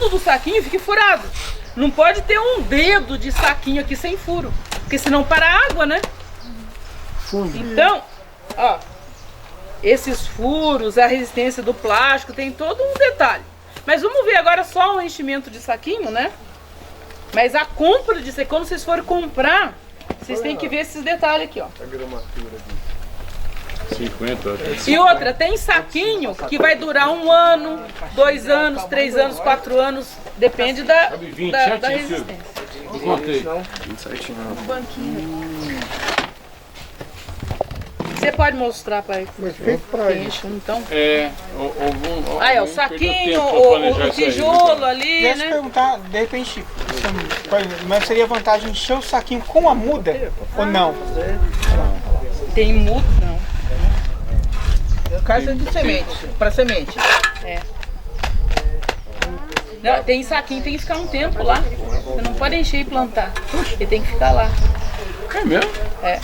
fundo do saquinho fique furado. Não pode ter um dedo de saquinho aqui sem furo, porque senão para a água, né? Fundo. Então, ó, esses furos, a resistência do plástico, tem todo um detalhe. Mas vamos ver agora só o enchimento de saquinho, né? Mas a compra disso aí, quando vocês forem comprar, vocês têm que ver esses detalhes aqui, ó. 50. E outra, tem saquinho que vai durar 1 ano, 2 anos, 3 anos, 4 anos, depende da resistência. Eu contei. Você pode mostrar para ele? Então. Aí, ó, o saquinho, o tijolo ali, Deixa eu né? perguntar, de repente, mas seria vantagem encher o saquinho com a muda ou não? Tem muda, não. Caixa de semente, para semente. É. Não, tem saquinho, tem que ficar um tempo lá. Você não pode encher e plantar. Ele tem que ficar lá. É mesmo? É.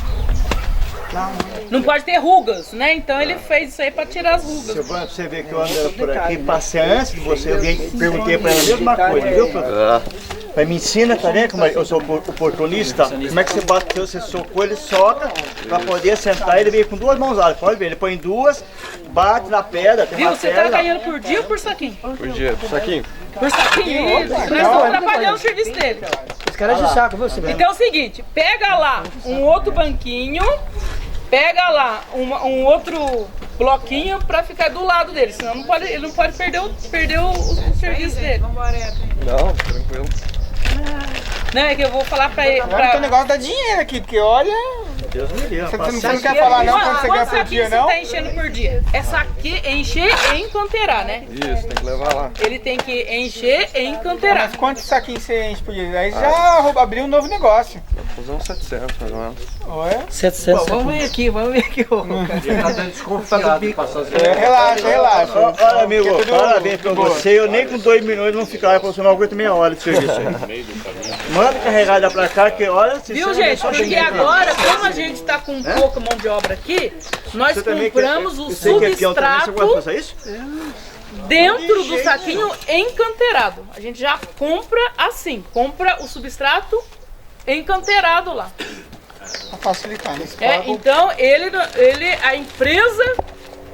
Não pode ter rugas, né? Então ele fez isso aí para tirar as rugas. Seu Branco, você vê que eu ando por aqui, passei antes de você, eu perguntei para ela a mesma coisa, viu, professor? Aí me ensina, tá vendo como eu sou oportunista? Como é que você bate, você socou, ele soca, para poder sentar, ele veio com 2 mãos altas, pode ver, ele põe 2, bate na pedra, tem Viu? uma Você pedra. tá ganhando por dia ou por saquinho? Por dia, saquinho. Por saquinho, isso. Nós estamos atrapalhando o serviço dele. Os caras de saco, viu, Silvio? Então é o seguinte, pega lá um outro banquinho, pega lá um outro bloquinho para ficar do lado dele, senão não pode, ele não pode perder o serviço dele. Não, tranquilo. Não, é que eu vou falar para ele. Agora tem um negócio da dinheiro aqui, porque olha... Deus me livre, Você rapaz. não quer falar não quando você ganha por dia, você não? tá enchendo por dia? Essa aqui encher e encanteirar, né? Isso, tem que levar lá. Ele tem que encher e encanteirar. Mas quantos saquinhos você enche por dia? Aí já abriu um novo negócio. Vou fazer uns 700, mais ou menos. Olha. 700. Vamos ver aqui, ô cara. Relaxa. Olha, amigo, Porque tudo parabéns pra você. Eu nem com 2 minutos não ficar, porque eu não aguento meia hora de serviço aí. Manda carregada pra cá, que olha... Viu, gente? Porque agora, como a gente tá com pouca mão de obra aqui, nós compramos o substrato dentro do saquinho encanteirado. A gente já compra assim, compra o substrato encanteirado lá. Pra facilitar, né? Então, a empresa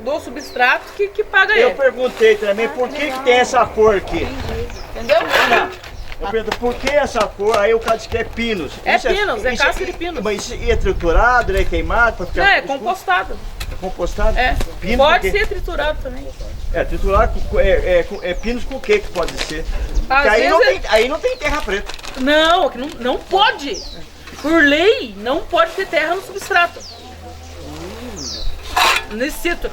do substrato que paga Eu ele. perguntei também por que tem essa cor aqui. Entendeu? Eu pergunto por que essa cor, aí o cara disse que é pinos. É pinos, é casca de pinos. Mas isso é triturado, é queimado? Pra ficar Não, é compostado. É compostado? É. Pino Pode com quê? ser triturado também. É, triturado é pinos com o que pode ser? Porque aí não tem terra preta. Não, não pode. Por lei, não pode ter terra no substrato. Nesses citros.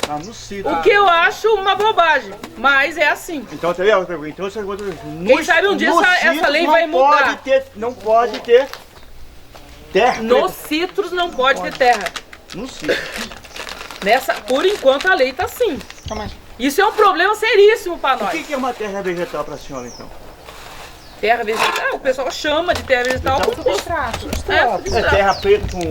Ah, no citro. O que eu acho uma bobagem, mas é assim. Então, tá vendo? Então, Quem sabe um dia essa lei vai mudar. Não pode ter terra Nos citros não pode ter terra. No citro. Por enquanto a lei tá assim. Isso é um problema seríssimo para O nós. que é uma terra vegetal para a senhora, então? Terra vegetal, o pessoal chama de terra vegetal com substrato. É terra preta com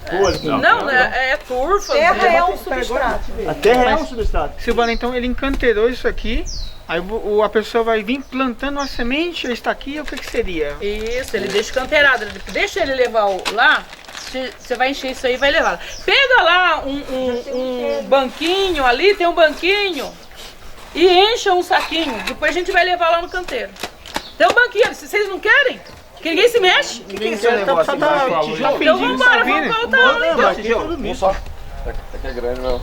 folha? Não, é turfa. Terra é um substrato. A terra é um substrato. Silvana, então ele encanteirou isso aqui, aí a pessoa vai vir plantando uma semente, está aqui, o que seria? Isso, ele deixa canteirado. Deixa ele levar lá, você vai encher isso aí e vai levar. Pega lá um banquinho ali, tem um banquinho, e encha um saquinho. Depois a gente vai levar lá no canteiro. Tem um banquinho, se vocês não querem, que ninguém se mexe. Ninguém se negócio. Então vamos embora, vamos pra outra aula então. Um só. Aqui é grande mesmo.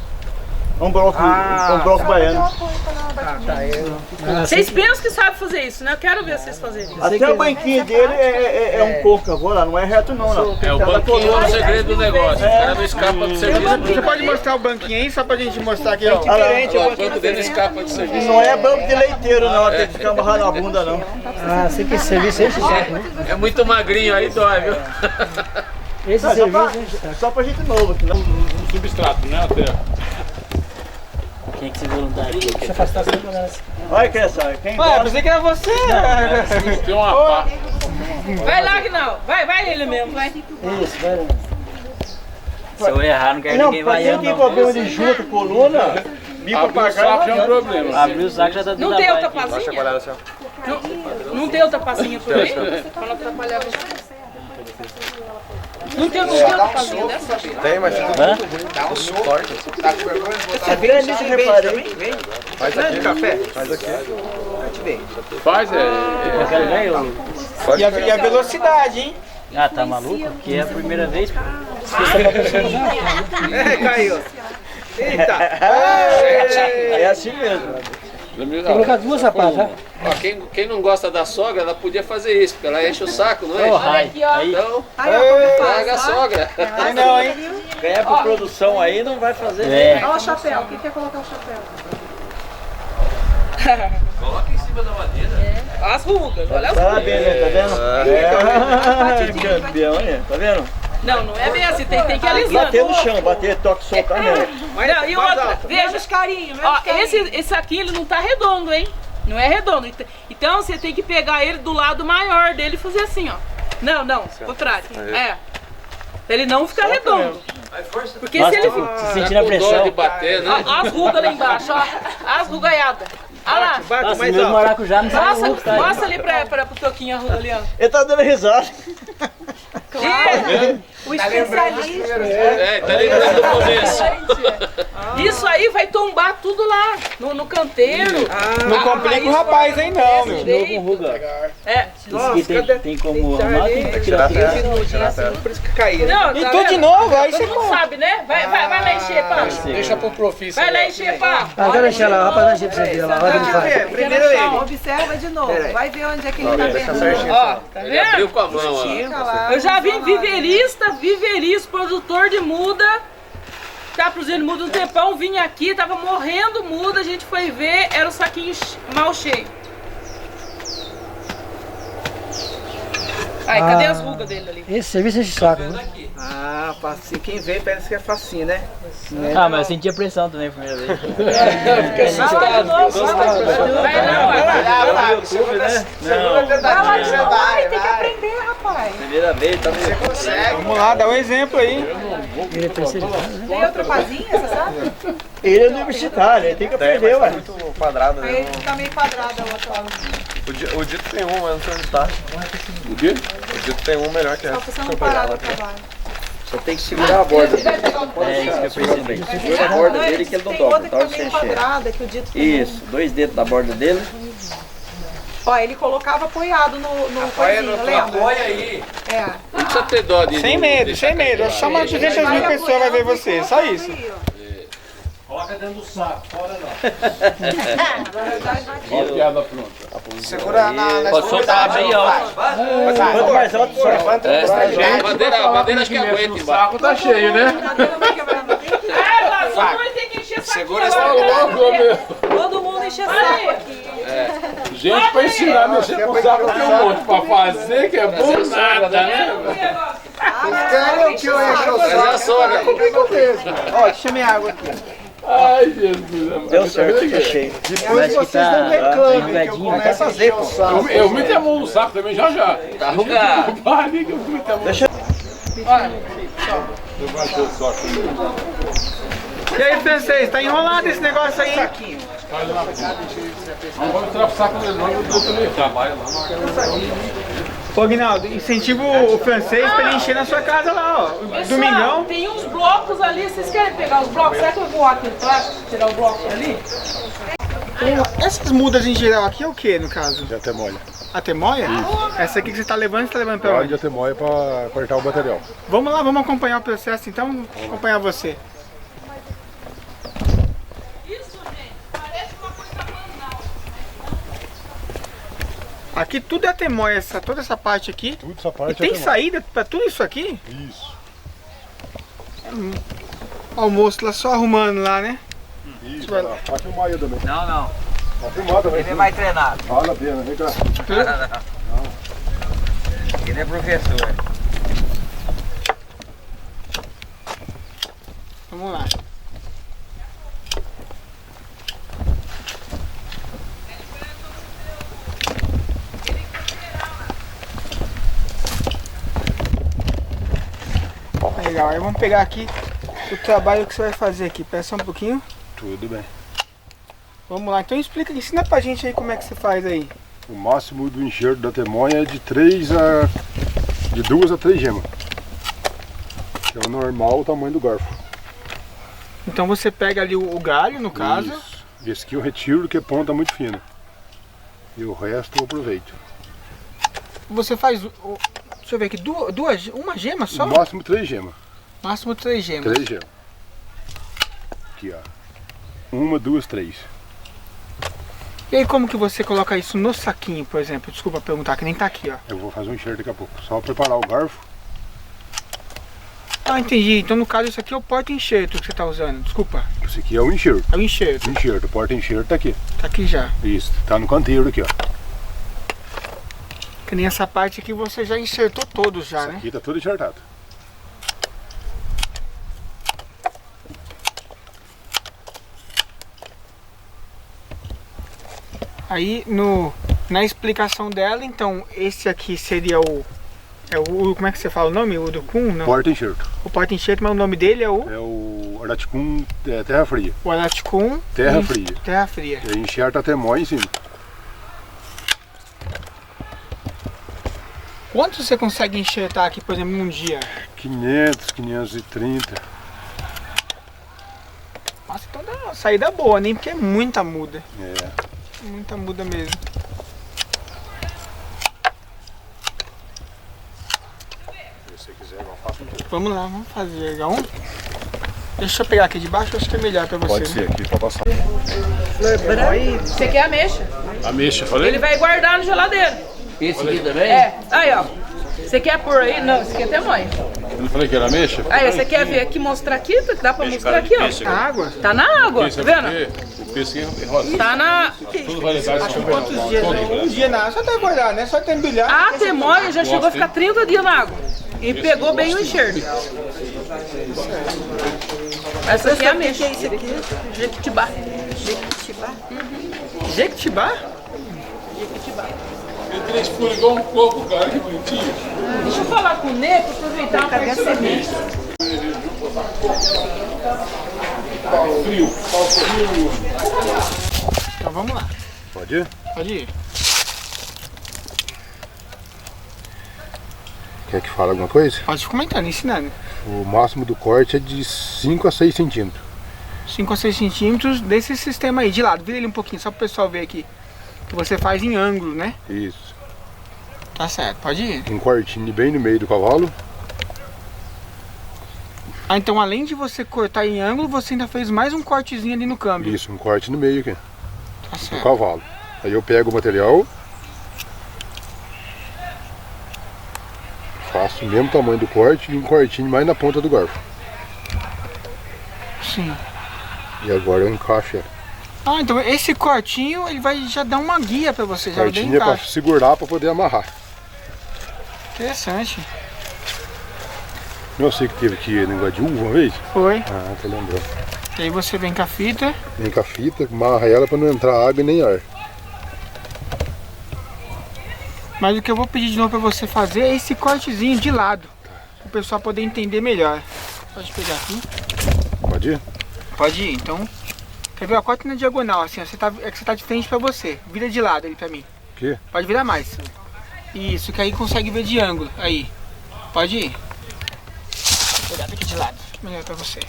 Um bloco baiano. Vocês pensam que sabem fazer isso, né? Eu quero ver vocês fazerem isso. Até o banquinho dele é um côncavo lá, não é reto não. É o banquinho é o segredo do negócio. O cara não escapa do serviço. Você pode mostrar o banquinho aí, só pra gente mostrar que é diferente. O banco dele escapa do serviço. Não é banco de leiteiro não, tem que ficar amarrado na bunda não. Ah, você quer serviço esse saco, né? É muito magrinho aí, dói, viu? Esse serviço Só pra gente novo aqui, né? Um substrato, né? Até. Quem que se voluntário? Deixa eu afastar essa galera. Olha que essa, quem Ué, pensei que era você. Tem uma pá. Vai lá, Agnaldo. Vai ele mesmo, vai. Isso, vai lá. Se eu errar, não quero Não, ninguém pra vai quem tem problema de junta, coluna, Abrir o saco já é um problema. Abrir o saco já tá dentro Não da tem outra bike. pazinha? Não tem outra pazinha por aí? Pra não atrapalhar você. Não tem outra pazinha dessa? Tem, mas dá um suporte. Tá com vergonha? Você vem ali, você repara, hein? Faz aqui. Café? Faz aqui. Faz, Eu quero ver o... E a velocidade, hein? Ah, tá maluco? Porque é a primeira vez. Caiu. Eita. É assim mesmo. Colocar duas sapatas, já? quem não gosta da sogra, ela podia fazer isso, porque ela enche o saco, não é? Olha aqui, ó. Então, Aí, ó, como traga a faz, ó. sogra. Não, hein? Ganhar por produção aí não vai fazer. É. Olha o chapéu, quem quer colocar o chapéu? Coloca em cima da madeira. As rugas, olha as Tá rugas. vendo, tá vendo? É, campeão, olha, tá vendo? Não é bem assim, tem que alisando. Bater no chão, bater, toque, soltar mesmo. Não, e outra, veja, Menos carinho, ó, menos carinho. esse aqui ele não tá redondo, hein? Não é redondo. Então você tem que pegar ele do lado maior dele e fazer assim, ó. Não, contrário. É. Pra ele não ficar redondo. Porque Nossa, se ele tô ficar. sentindo a Com dó pressão. de bater, né? Ó, as rugas lá embaixo, ó. As rugaiadas. Olha lá. Nossa, meus maracujá não sai muito, tá? Mostra ali pro Toquinho a ruga ali, ó. Ele tá dando risada. O especialista. Tá lembrando do começo. Isso aí vai tombar tudo lá, no canteiro. Não complica o rapaz, hein, não, meu. Com ruga. É. Esse aqui tem como arrumar, tem que tirar tudo. Por isso que caiu. Não, E tá tudo de vendo? novo, aí você Todo mundo sabe, né? Vai lá encher, pá. Deixa pro profissa. Vai lá encher, pá. Agora deixa lá, rapaz, vai encher pra você ver lá. Olha como faz. Primeiro ele. Observa de novo, vai ver onde é que ele tá vendo. Ó, tá Ele abriu vendo? com a mão, ó. Fica lá. Eu já vi viverista, produtor de muda. Tá produzindo muda um tempão, vim aqui, tava morrendo muda, a gente foi ver, era o saquinho mal cheio. Aí, cadê as rugas dele ali? Esse serviço é de saco, né? Ah, facinho. Quem vê parece que é facinho, né? Ah, mas eu senti a pressão também a primeira vez. Vai lá de novo, vai lá. YouTube, né? Vai lá de novo, ai, tem que aprender, rapaz. Primeira vez, tá vendo? Consegue. Vamos lá, dá um exemplo aí. Ele é terceirizado, né? Tem outra pazinha, você sabe? Ele é universitário, ele tem que aprender, ué. Quadrado, Aí ele fica meio quadrado a outra. O Dito tem um, mas não sei onde tá. O quê? O Dito tem um melhor que Só essa. você não parar no trabalho. Só tem que segurar a borda. É isso que eu percebi. Segura a borda dele que ele não Tem dobra, outra que tá? tá Você meio encher. quadrada, que o Dito tem. Isso, 2 dedos da borda dele. Ó, ele colocava apoiado no coisinho, lembra? aí. É. Não precisa ter dó de... Sem medo, sem medo. Só umas 200 mil pessoas vai ver você, só isso. Coloca dentro do saco, fora não. Vai Olha a piada pronta. Segura na Pode soltar bem alto. Quanto mais alto, só A madeira acho que aguenta embaixo. O saco tá cheio, né? Todo mundo tem que encher saquinho. Segura essa Todo mundo enche saco aqui. Gente, pra ensinar a mexer com o saco tem um monte. Pra fazer, que é bom nada, né? Quero que eu enche o Mas é a sogra. Ó, deixa eu minha água aqui. Ai, Jesus. deu certo, tá cheio. Depois vocês não reclamem que eu começo a fazer com o saco. Eu meto a mão no saco também já. Tá arrugado. Para que eu meto a mão. Eu baixei o saco. E aí, francês, tá enrolado esse negócio aí? Não vou entrar pro saco dele, não. Eu também trabalho lá. Ô, Guinaldo, incentiva o francês pra ele encher na sua casa lá, ó. Pessoal, Domingão. tem uns blocos ali, vocês querem pegar os blocos? Será que eu vou aqui atrás, tirar o bloco ali? Essas mudas em geral aqui é o que, no caso? De atemoia. A temoia? Essa aqui que você tá levando pra Óleo onde? de atemoia para cortar o material. Vamos lá, vamos acompanhar o processo então, vamos acompanhar você. Isso, gente, parece uma coisa banal. Aqui tudo é temoia, toda essa parte aqui. Tudo essa E parte tem é atemoia. saída pra tudo isso aqui? Isso. Ó, o moço lá só arrumando lá, né? Isso, vai lá. Pode filmar aí também. Não. Pode filmar também. Ele é mais treinado. Vale a pena, vem cá. Ele é professor. Vamos lá. Legal, aí vamos pegar aqui o trabalho que você vai fazer aqui. Peça um pouquinho. Tudo bem. Vamos lá, então explica, ensina pra gente aí como é que você faz aí. O máximo do enxerto da temonha é de 2 a 3 gemas. Que é o normal, o tamanho do garfo. Então você pega ali o galho, no caso. Isso. Esse aqui eu retiro porque a ponta é muito fina. E o resto eu aproveito. Você faz, deixa eu ver aqui, uma gema só? No máximo 3 gemas. Máximo 3 gemas. 3 gemas. Aqui, ó. 1, 2, 3. E aí como que você coloca isso no saquinho, por exemplo? Desculpa perguntar, que nem tá aqui, ó. Eu vou fazer um enxerto daqui a pouco. Só preparar o garfo. Ah, entendi. Então no caso isso aqui é o porta-enxerto que você tá usando, desculpa. Esse aqui é o enxerto. É o enxerto. Enxerto, o porta-enxerto tá aqui. Tá aqui já. Isso, tá no canteiro aqui, ó. Que nem essa parte aqui você já enxertou todos já, Esse né? aqui tá todo enxertado. Aí na explicação dela, então esse aqui seria o como é que você fala o nome? O Urucum? Não. Porta-enxerto. O porta-enxerto, mas o nome dele é o? É o Araticum Terra Fria. O Araticum Terra Fria. Terra Fria. E aí enxerta a temonha em cima. Quanto você consegue enxertar aqui, por exemplo, num dia? 500, 530. Nossa, então dá uma saída boa, nem porque é muita muda. É. Muita muda mesmo. Se você quiser, eu faço um pouco. Vamos lá, vamos fazer um. Deixa eu pegar aqui de baixo, acho que é melhor pra você. Pode ser aqui, pra passar. Você quer ameixa? Ameixa, falei? Ele vai guardar na geladeira. Esse aqui também? É, aí ó. Você quer por aí? Não, esse aqui é temonha. Eu não falei que era ameixa? Aí, você quer ver aqui, mostrar aqui? Dá pra mostrar aqui, ó. A água? Tá na água, tá vendo? O peixe aqui é rosa. Tá na... Tudo vai levar esse Quantos dias? Um dia na água, só até guardar, né? Só tembilhar. A temonha já chegou a ficar 30 dias na água. E pegou bem o enxerto. Essa aqui é a ameixa. Jequitibá. Jequitibá? Jequitibá? Ele tem esse furo igual um coco, cara, que bonitinho. Deixa eu falar com o Nê pra aproveitar uma Cadê a semente? Frio. Então vamos lá. Pode ir? Pode ir. Quer que fale alguma coisa? Pode ir comentando, ensinando. O máximo do corte é de 5 a 6 centímetros. 5 a 6 centímetros desse sistema aí, de lado. Vira ele um pouquinho, só pro pessoal ver aqui. Que você faz em ângulo, né? Isso. Tá certo, pode ir. Um cortinho bem no meio do cavalo. Ah, então além de você cortar em ângulo, você ainda fez mais um cortezinho ali no câmbio. Isso, um corte no meio aqui, Tá do certo. cavalo. Aí eu pego o material. Faço o mesmo tamanho do corte e um cortinho mais na ponta do garfo. Sim. E agora eu encaixo ela. Ah, então esse cortinho, ele vai já dar uma guia pra você, já dá Cortinho é pra encaixe. segurar pra poder amarrar. Interessante. Eu sei que teve aqui negócio de uva uma vez. Foi. Ah, tô lembrando. E aí você vem com a fita. Vem com a fita, amarra ela pra não entrar água e nem ar. Mas o que eu vou pedir de novo pra você fazer é esse cortezinho de lado. Para o pessoal poder entender melhor. Pode pegar aqui. Pode ir? Pode ir, então. Quer ver? Ó, corte na diagonal, assim, ó, é que você tá de frente pra você. Vira de lado aí pra mim. O quê? Pode virar mais. Isso, que aí consegue ver de ângulo. Aí. Pode ir. Vou pegar daqui de lado. Melhor pra você.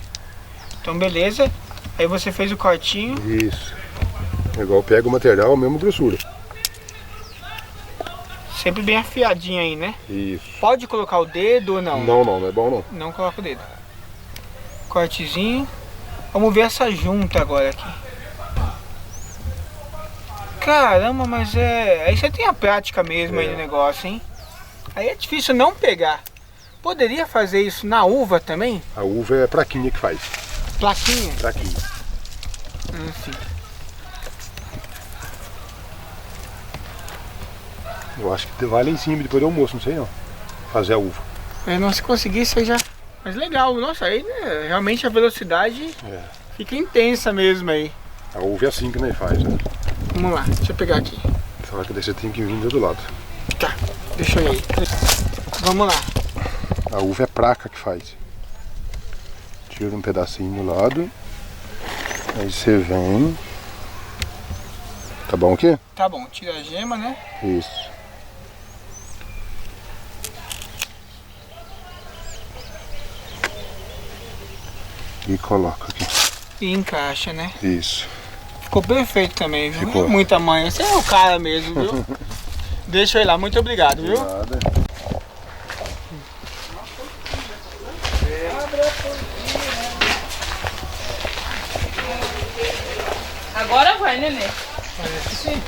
Então, beleza. Aí você fez o cortinho. Isso. Igual pega o material, a mesma grossura. Sempre bem afiadinho aí, né? Isso. Pode colocar o dedo ou não? Não, não é bom não. Não coloca o dedo. Cortezinho. Vamos ver essa junta agora aqui. Caramba, mas aí você tem a prática mesmo aí no negócio, hein? Aí é difícil não pegar. Poderia fazer isso na uva também? A uva é praquinha que faz. Plaquinha? Praquinha. Sim. Eu acho que vai lá em cima depois do almoço, não sei não. Fazer a uva. Não, se conseguisse aí já... Mas legal, nossa, aí né, realmente a velocidade fica intensa mesmo aí. A uva é assim que nós faz, né? Vamos lá, deixa eu pegar aqui. Só que daí você tem que vir do outro lado. Tá, deixa eu ir. Vamos lá. A uva é praca que faz. Tira um pedacinho do lado. Aí você vem. Tá bom aqui? Tá bom, tira a gema, né? Isso. E coloca aqui. E encaixa, né? Isso. Ficou perfeito também, viu? Ficou. É muita mãe. Você é o cara mesmo, viu? Deixa eu ir lá. Muito obrigado, viu? Nada. Agora vai, nenê. Parece que sim.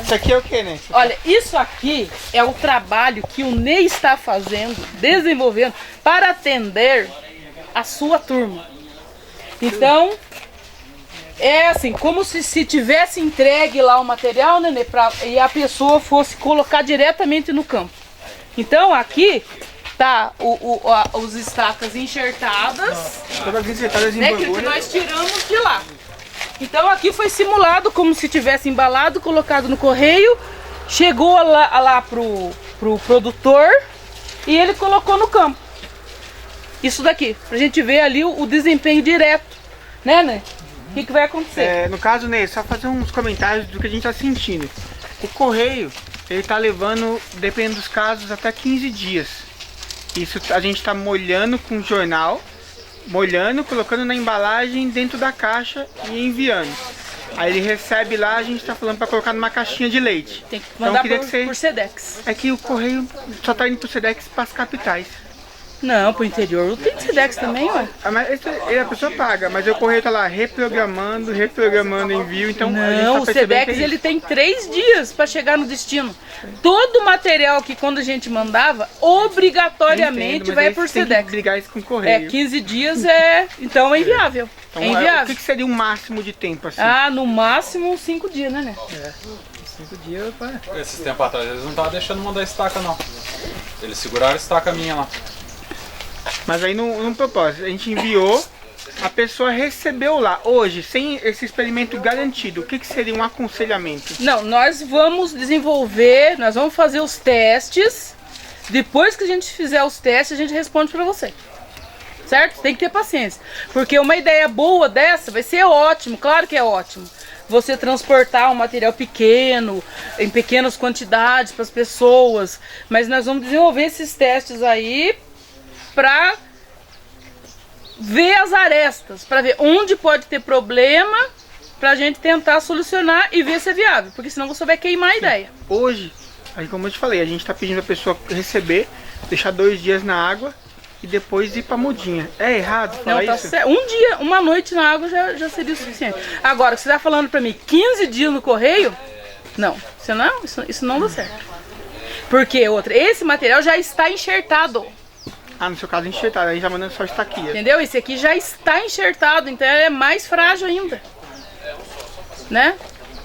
Isso aqui é o que, né? Olha, isso aqui é o trabalho que o Ney está fazendo, desenvolvendo, para atender a sua turma. Então, é assim, como se tivesse entregue lá o material, né, e a pessoa fosse colocar diretamente no campo. Então, aqui tá os estacas enxertadas, Todas enxertadas em né, que bambu, né? nós tiramos de lá. Então aqui foi simulado como se tivesse embalado, colocado no correio, chegou lá pro produtor e ele colocou no campo. Isso daqui, pra gente ver ali o desempenho direto, né? O que vai acontecer? No caso, Ney, só fazer uns comentários do que a gente tá sentindo. O correio, ele tá levando, dependendo dos casos, até 15 dias. Isso a gente tá molhando com jornal, molhando, colocando na embalagem dentro da caixa e enviando. Aí ele recebe lá, a gente tá falando para colocar numa caixinha de leite. Tem que mandar queria por Sedex. É que o correio só tá indo pro Sedex para as capitais. Não, pro interior tem Sedex também, ué. Mas a pessoa paga, mas o correio tá lá reprogramando envio, então a gente Não, tá o percebendo Sedex que é ele isso. tem 3 dias para chegar no destino. Todo o material que quando a gente mandava, obrigatoriamente Entendo, mas vai aí por você tem que Sedex. brigar isso com o correio. 15 dias então é inviável. Então, é inviável. o que seria o máximo de tempo assim? Ah, no máximo 5 dias, né? 5 dias, pai. Esses tempos atrás eles não estavam deixando mandar estaca, não. Eles seguraram a estaca minha lá. Mas aí no propósito, a gente enviou, a pessoa recebeu lá. Hoje, sem esse experimento garantido, o que seria um aconselhamento? Não, nós vamos desenvolver, nós vamos fazer os testes. Depois que a gente fizer os testes, a gente responde para você. Certo? Tem que ter paciência. Porque uma ideia boa dessa vai ser ótimo, claro que é ótimo. Você transportar um material pequeno, em pequenas quantidades para as pessoas. Mas nós vamos desenvolver esses testes aí para ver as arestas, para ver onde pode ter problema, para a gente tentar solucionar e ver se é viável, porque senão você vai queimar a ideia. Hoje, aí como eu te falei, a gente está pedindo a pessoa receber, deixar 2 dias na água e depois ir para mudinha. É errado falar Não, tá isso? certo. Um dia, uma noite na água já seria o suficiente. Agora, você está falando para mim 15 dias no correio? Não, isso não dá certo. Porque esse material já está enxertado. Ah, no seu caso enxertado, aí já mandando só estaquia. Entendeu? Esse aqui já está enxertado, então é mais frágil ainda. Né?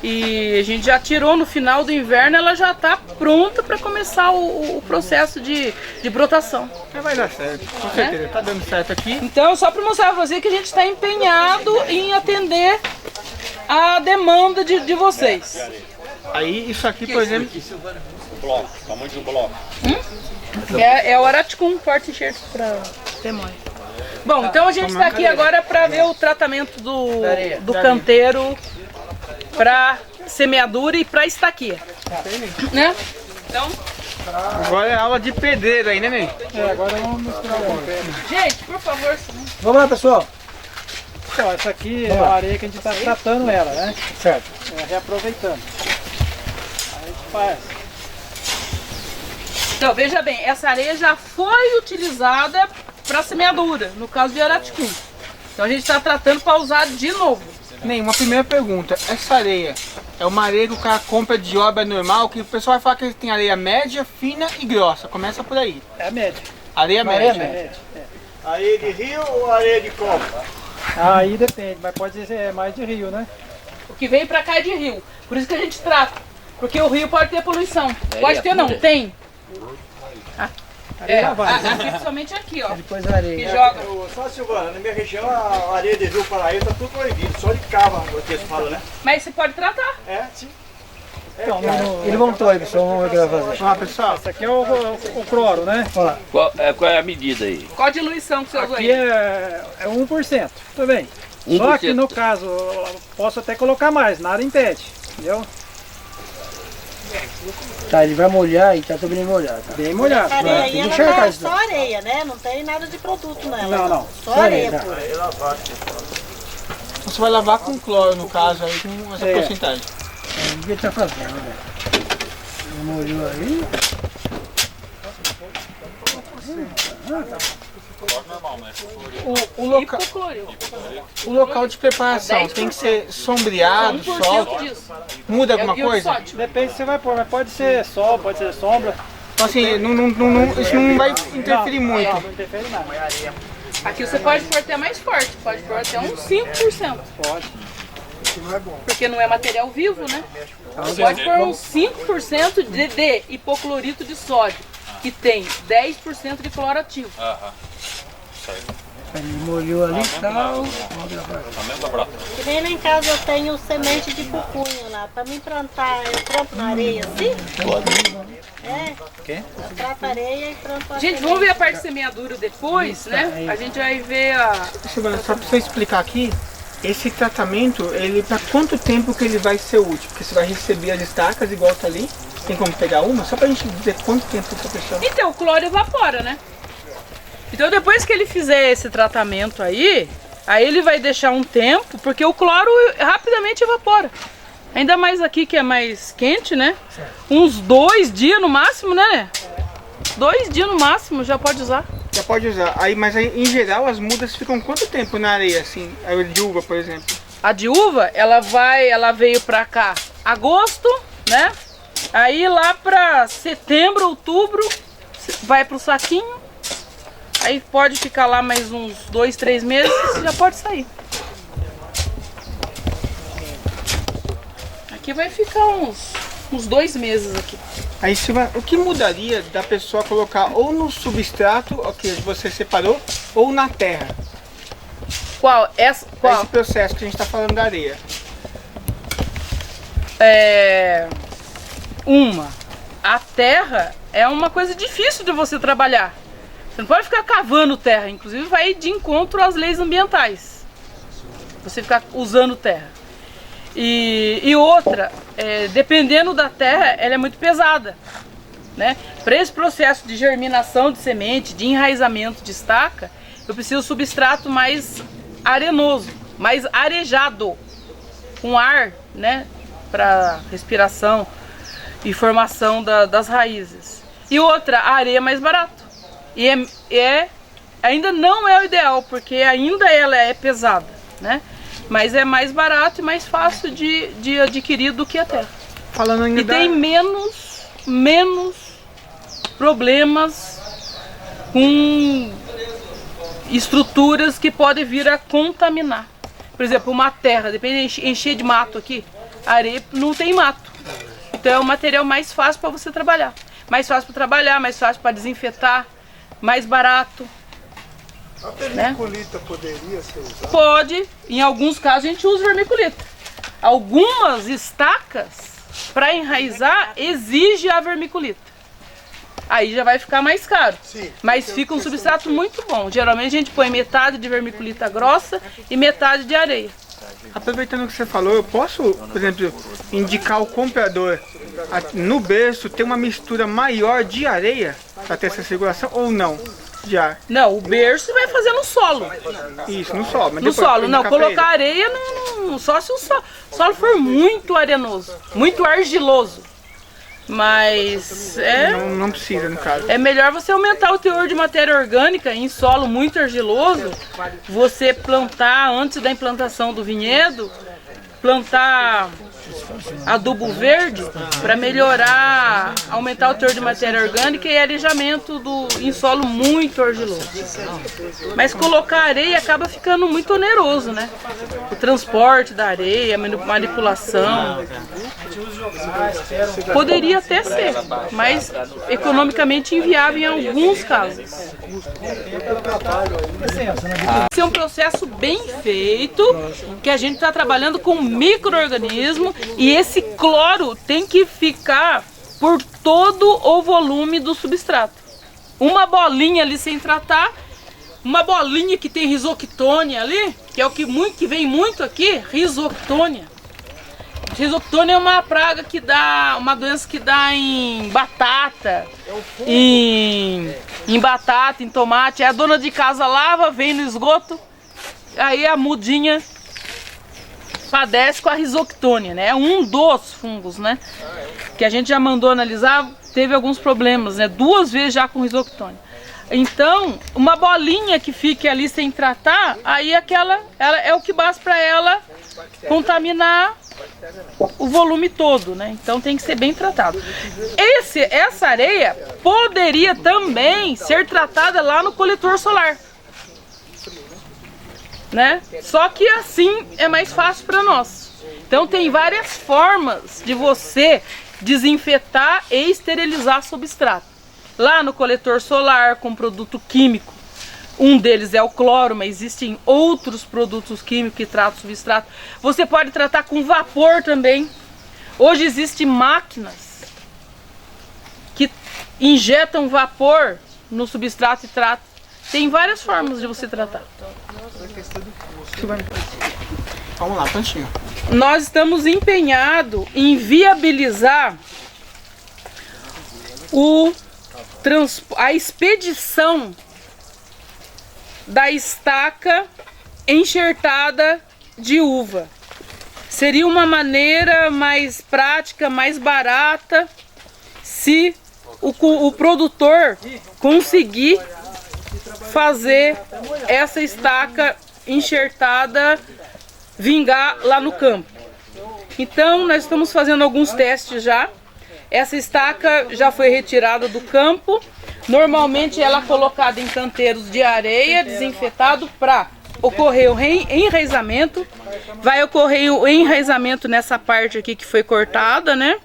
E a gente já tirou no final do inverno, ela já está pronta para começar o processo de brotação. Vai dar certo, com certeza. Tá dando certo aqui. Então, só para mostrar para você que a gente está empenhado em atender a demanda de vocês. Aí, isso aqui, por exemplo... Bloco, tamanho de um bloco. É o Araticum, porta-enxerto para demônio. Bom, então a gente está aqui agora para ver o tratamento do canteiro para semeadura e para estaquia. Né? Então, agora é aula de pedreiro aí, né, Ney? Agora vamos misturar o gente, por favor. Vamos lá, pessoal. Então, essa aqui é a areia que a gente está tratando ela, né? Certo. Reaproveitando. Aí a gente faz. Então, veja bem, essa areia já foi utilizada para semeadura, no caso de Araticum. Então a gente está tratando para usar de novo. Ney, uma primeira pergunta. Essa areia é uma areia que o cara compra de obra normal, que o pessoal vai falar que tem areia média, fina e grossa. Começa por aí. É a média. Areia média. É. Areia de rio ou areia de copo? Aí depende, mas pode ser mais de rio, né? O que vem para cá é de rio. Por isso que a gente trata. Porque o rio pode ter poluição. Pode ter não, tem. Aqui, principalmente aqui, ó. Depois a areia. Que joga. Só Silvana, na minha região a areia de Rio Paraíba tá tudo proibido, só de cava, o que eles falam, né? Mas você pode tratar. É, sim. Então, ele montou aí, pessoal. Vamos ver o que vai fazer. Ó, pessoal. Esse aqui é o cloro, né? Olha lá. Qual é a medida aí? Qual a diluição que você usou Aqui aí? é 1%. Tudo bem. Só que no caso, eu posso até colocar mais, nada impede, entendeu? Tá, ele vai molhar e tá também molhado. Tá? Bem molhado. A areia Tem que ela enxergar tá isso. só areia, né? Não tem nada de produto nela. Não, não. Só areia tá. pura. Você vai lavar com cloro, no caso, aí com essa porcentagem. O que ele tá fazendo, velho? Molhou aí. O local de preparação tem que ser sombreado, sol. Muda alguma coisa? Depende se você vai pôr, mas pode ser sol, pode ser sombra. Então, assim, isso não vai interferir muito. Não interfere nada. Aqui você pode pôr até mais forte, pode pôr até uns 5%. Pode. Porque não é material vivo, né? Você pode pôr uns 5% de hipoclorito de sódio, que tem 10% de cloro ativo. Ele molhou ali e tal. Que nem lá em casa eu tenho semente de pupunho lá. Pra mim plantar, eu planto na areia assim? É. Eu planto areia e planto a Gente, vamos ver a parte de semeadura depois, né? A gente vai ver a... Silvana, só pra você explicar aqui, esse tratamento, ele para quanto tempo que ele vai ser útil? Porque você vai receber as estacas igual tá ali, tem como pegar uma? Só pra gente dizer quanto tempo essa pessoa... Então, o cloro evapora, né? Então depois que ele fizer esse tratamento aí ele vai deixar um tempo, porque o cloro rapidamente evapora. Ainda mais aqui que é mais quente, né? Uns 2 dias no máximo, né? 2 dias no máximo já pode usar. Já pode usar. Aí, mas aí, em geral as mudas ficam quanto tempo na areia, assim? A de uva, por exemplo. A de uva, ela veio pra cá agosto, né? Aí lá pra setembro, outubro, vai pro saquinho. Aí pode ficar lá mais uns 2, 3 meses, já pode sair. Aqui vai ficar uns 2 meses aqui. Aí, Silvana, o que mudaria da pessoa colocar ou no substrato, que você separou, ou na terra? Qual? Esse processo que a gente está falando da areia. A terra é uma coisa difícil de você trabalhar. Você não pode ficar cavando terra, inclusive vai de encontro às leis ambientais. Você ficar usando terra. E outra, dependendo da terra, ela é muito pesada, né? Para esse processo de germinação de semente, de enraizamento de estaca, eu preciso de substrato mais arenoso, mais arejado, com ar, né? Para respiração e formação das raízes. E outra, a areia é mais barata. E ainda não é o ideal, porque ainda ela é pesada, né? Mas é mais barato e mais fácil de adquirir do que a terra. Falando ainda tem menos problemas com estruturas que podem vir a contaminar. Por exemplo, uma terra, depende de encher de mato aqui, a areia não tem mato. Então é o material mais fácil para você trabalhar. Mais fácil para trabalhar, mais fácil para desinfetar, mais barato. A vermiculita poderia ser usada? Pode, em alguns casos a gente usa vermiculita. Algumas estacas, para enraizar, exige a vermiculita. Aí já vai ficar mais caro. Sim, mas fica um substrato muito bom. Geralmente a gente põe metade de vermiculita grossa e metade de areia. Aproveitando o que você falou, eu posso, por exemplo, indicar o comprador no berço ter uma mistura maior de areia para ter essa circulação ou não? Já. Não, o berço vai fazer no solo. Isso, no solo. Mas no solo, não, colocar areia só se o solo for muito arenoso, muito argiloso. Mas não precisa, no caso. É melhor você aumentar o teor de matéria orgânica em solo muito argiloso, você plantar antes da implantação do vinhedo, plantar adubo verde para melhorar, aumentar o teor de matéria orgânica e arejamento em solo muito argiloso. Mas colocar areia acaba ficando muito oneroso, né? O transporte da areia, a manipulação. Poderia até ser, mas economicamente inviável em alguns casos. Esse é um processo bem feito, que a gente está trabalhando com micro-organismo e esse cloro tem que ficar por todo o volume do substrato. Uma bolinha ali sem tratar, uma bolinha que tem risoctone ali, que é o que vem muito aqui, risoctônia. Risoctônia é uma praga que dá, uma doença que dá em batata, em batata, em tomate. A dona de casa lava, vem no esgoto, aí a mudinha padece com a risoctônia, né? É um dos fungos, né? Que a gente já mandou analisar, teve alguns problemas, né? 2 vezes já com risoctônia. Então, uma bolinha que fique ali sem tratar, aí ela é o que basta para ela contaminar o volume todo, né? Então tem que ser bem tratado. Essa areia poderia também ser tratada lá no coletor solar, né? Só que assim é mais fácil para nós. Então tem várias formas de você desinfetar e esterilizar substrato. Lá no coletor solar com produto químico, um deles é o cloro, mas existem outros produtos químicos que tratam o substrato. Você pode tratar com vapor também. Hoje existem máquinas que injetam vapor no substrato e tratam. Tem várias formas de você tratar. Vamos lá, Pantinho. Nós estamos empenhados em viabilizar a expedição da estaca enxertada de uva. Seria uma maneira mais prática, mais barata, se o produtor conseguir fazer essa estaca enxertada vingar lá no campo. Então nós estamos fazendo alguns testes já. Essa estaca já foi retirada do campo. Normalmente ela é colocada em canteiros de areia, desinfetado para ocorrer o enraizamento. Vai ocorrer o enraizamento nessa parte aqui que foi cortada, né?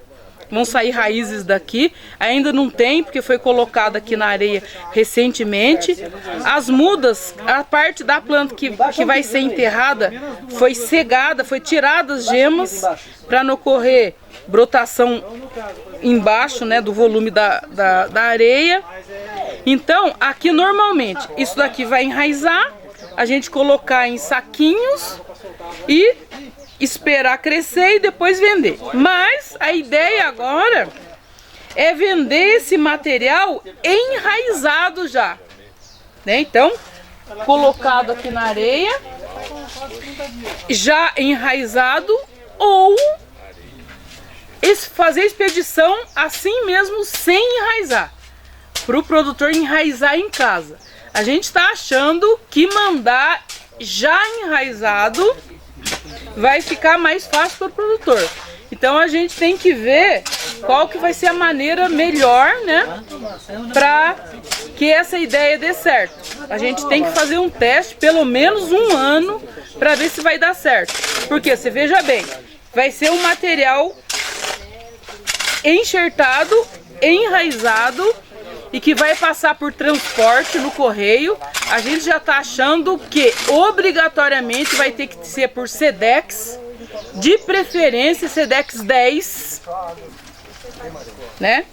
Vão sair raízes daqui. Ainda não tem, porque foi colocada aqui na areia recentemente. As mudas, a parte da planta que vai ser enterrada, foi cegada, foi tirada as gemas para não ocorrer brotação embaixo, né, do volume da areia. Então, aqui normalmente, isso daqui vai enraizar, a gente colocar em saquinhos e esperar crescer e depois vender. Mas a ideia agora é vender esse material enraizado já, né? Então, colocado aqui na areia, já enraizado, ou fazer expedição assim mesmo, sem enraizar, para o produtor enraizar em casa. A gente está achando que mandar já enraizado vai ficar mais fácil para o produtor. Então a gente tem que ver qual que vai ser a maneira melhor, né, para que essa ideia dê certo. A gente tem que fazer um teste, pelo menos 1 ano, para ver se vai dar certo. Porque, você veja bem, vai ser um material enxertado, enraizado e que vai passar por transporte no correio. A gente já está achando que obrigatoriamente vai ter que ser por Sedex, de preferência Sedex 10, né?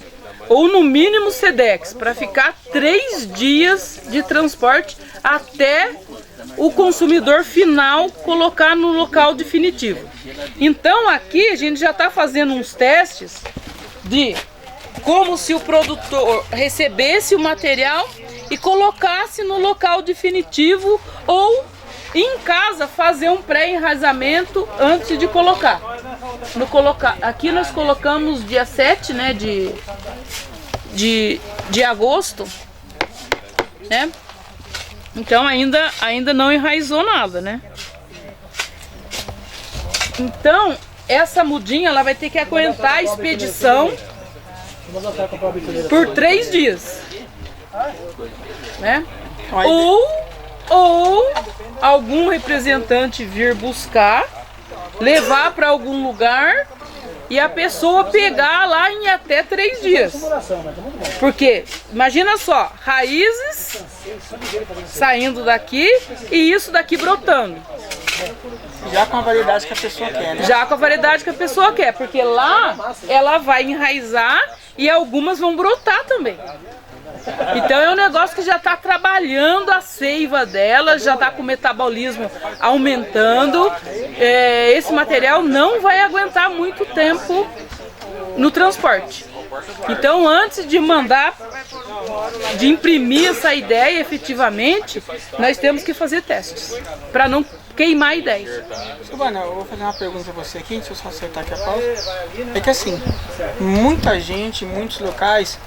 Ou no mínimo Sedex, para ficar 3 dias de transporte até o consumidor final colocar no local definitivo. Então aqui a gente já está fazendo uns testes de como se o produtor recebesse o material e colocasse no local definitivo, ou em casa fazer um pré-enraizamento antes de colocar. Aqui nós colocamos dia 7, né, de agosto, né? Então ainda não enraizou nada, né? Então essa mudinha ela vai ter que aguentar a expedição por 3 dias, né? Ou algum representante vir buscar, levar para algum lugar e a pessoa pegar lá em até 3 dias. Porque, imagina só, raízes saindo daqui e isso daqui brotando. Já com a variedade que a pessoa quer, né? Já com a variedade que a pessoa quer, porque lá ela vai enraizar e algumas vão brotar também. Então é um negócio que já está trabalhando a seiva dela, já está com o metabolismo aumentando. Esse material não vai aguentar muito tempo no transporte. Então, antes de mandar, de imprimir essa ideia efetivamente, nós temos que fazer testes, para não queimar a ideia. Silvana, eu vou fazer uma pergunta pra você aqui, deixa eu só acertar aqui a pauta. É que assim, muita gente, muitos locais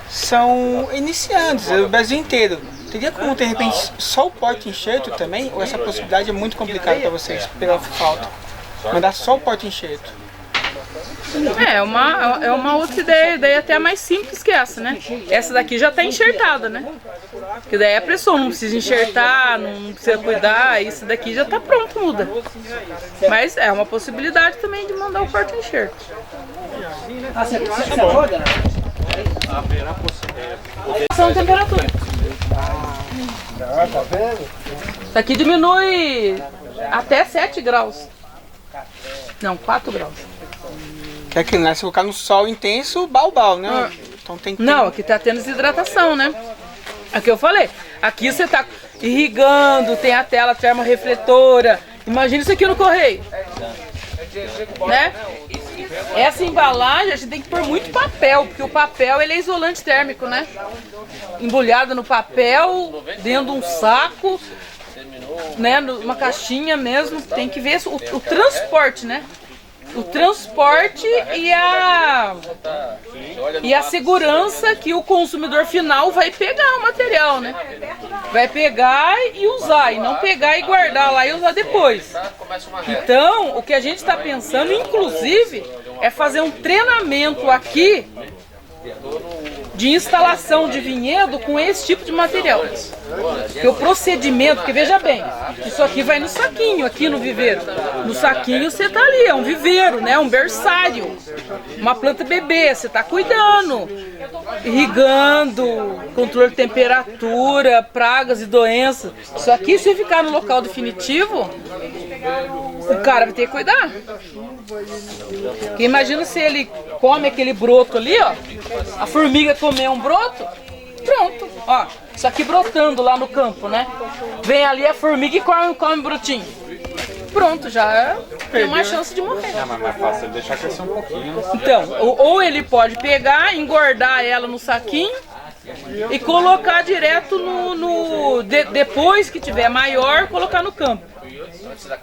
são iniciantes, o Brasil inteiro. Teria como, de repente, só o porta-enxerto também? Ou essa possibilidade é muito complicada para vocês, pela falta? Mandar só o porta-enxerto? É uma outra ideia até mais simples que essa, né? Essa daqui já está enxertada, né? Porque daí é pressão, não precisa enxertar, não precisa cuidar, isso daqui já está pronto, muda. Mas é uma possibilidade também de mandar o porta-enxerto. São temperatura. Isso aqui diminui até 7 graus. Não, 4 graus. Que é aquilo, né? Se colocar no sol intenso, balbal, né? Então tem que... Não, aqui tá tendo desidratação, né? É o que eu falei. Aqui você tá irrigando, tem a tela termorrefletora. Imagina isso aqui no correio. Né? Essa embalagem a gente tem que pôr muito papel, porque o papel ele é isolante térmico, né? Embrulhado no papel, dentro de um saco, né? Numa caixinha mesmo. Tem que ver o transporte, né? O transporte e a segurança que o consumidor final vai pegar o material, né? Vai pegar e usar, e não pegar e guardar lá e usar depois. Então, o que a gente está pensando, inclusive, é fazer um treinamento aqui de instalação de vinhedo com esse tipo de material. Porque o procedimento, porque veja bem, isso aqui vai no saquinho, aqui no viveiro. No saquinho você tá ali, é um viveiro, né? Um berçário, uma planta bebê, você tá cuidando, irrigando, controle de temperatura, pragas e doenças. Isso aqui, se ficar no local definitivo, o cara vai ter que cuidar. Porque imagina se ele come aquele broto ali, ó, a formiga comer um broto, pronto, ó, isso aqui brotando lá no campo, né? Vem ali a formiga e come brotinho. Pronto, já tem uma chance de morrer. É, mas é mais fácil deixar crescer um pouquinho. Então, ou ele pode pegar, engordar ela no saquinho e colocar direto depois que tiver maior, colocar no campo.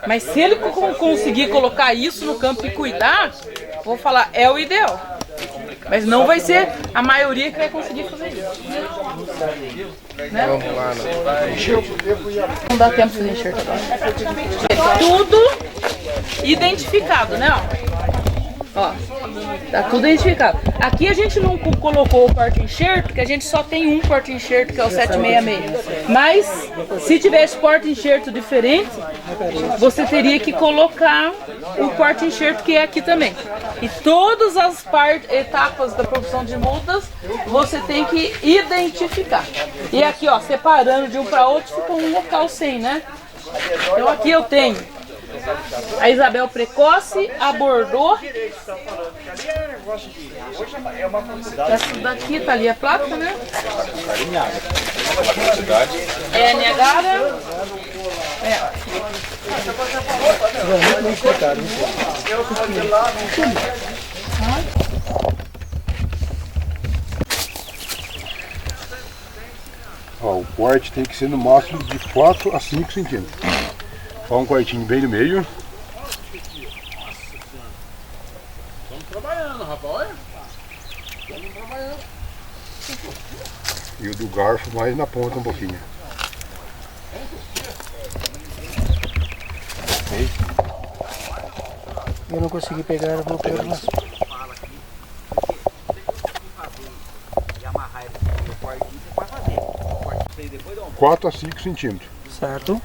Mas se ele conseguir colocar isso no campo e cuidar, vou falar, é o ideal. Mas não vai ser a maioria que vai conseguir fazer isso. Né? Vamos lá, né? Não dá tempo de fazer enxerto agora. É tudo identificado, né? Ó, tá tudo identificado. Aqui a gente não colocou o porta-enxerto, porque a gente só tem um porta-enxerto, que é o 766. Mas, se tivesse porta-enxerto diferente, você teria que colocar o porta-enxerto que é aqui também. E todas as etapas da produção de mudas, você tem que identificar. E aqui, ó, separando de um para outro, fica um local sem, né? Então aqui eu tenho a Isabel Precoce, a Bordeaux. Essa daqui tá ali a placa, né? É a Niagara. Ó, o corte tem que ser no máximo de 4 a 5 centímetros. Ó, um cortinho bem no meio. Estamos trabalhando, rapaz, olha. Estamos trabalhando. E o do garfo mais na ponta um pouquinho. Eu não consegui pegar, eu vou pegar uma. 4 a 5 centímetros. Certo,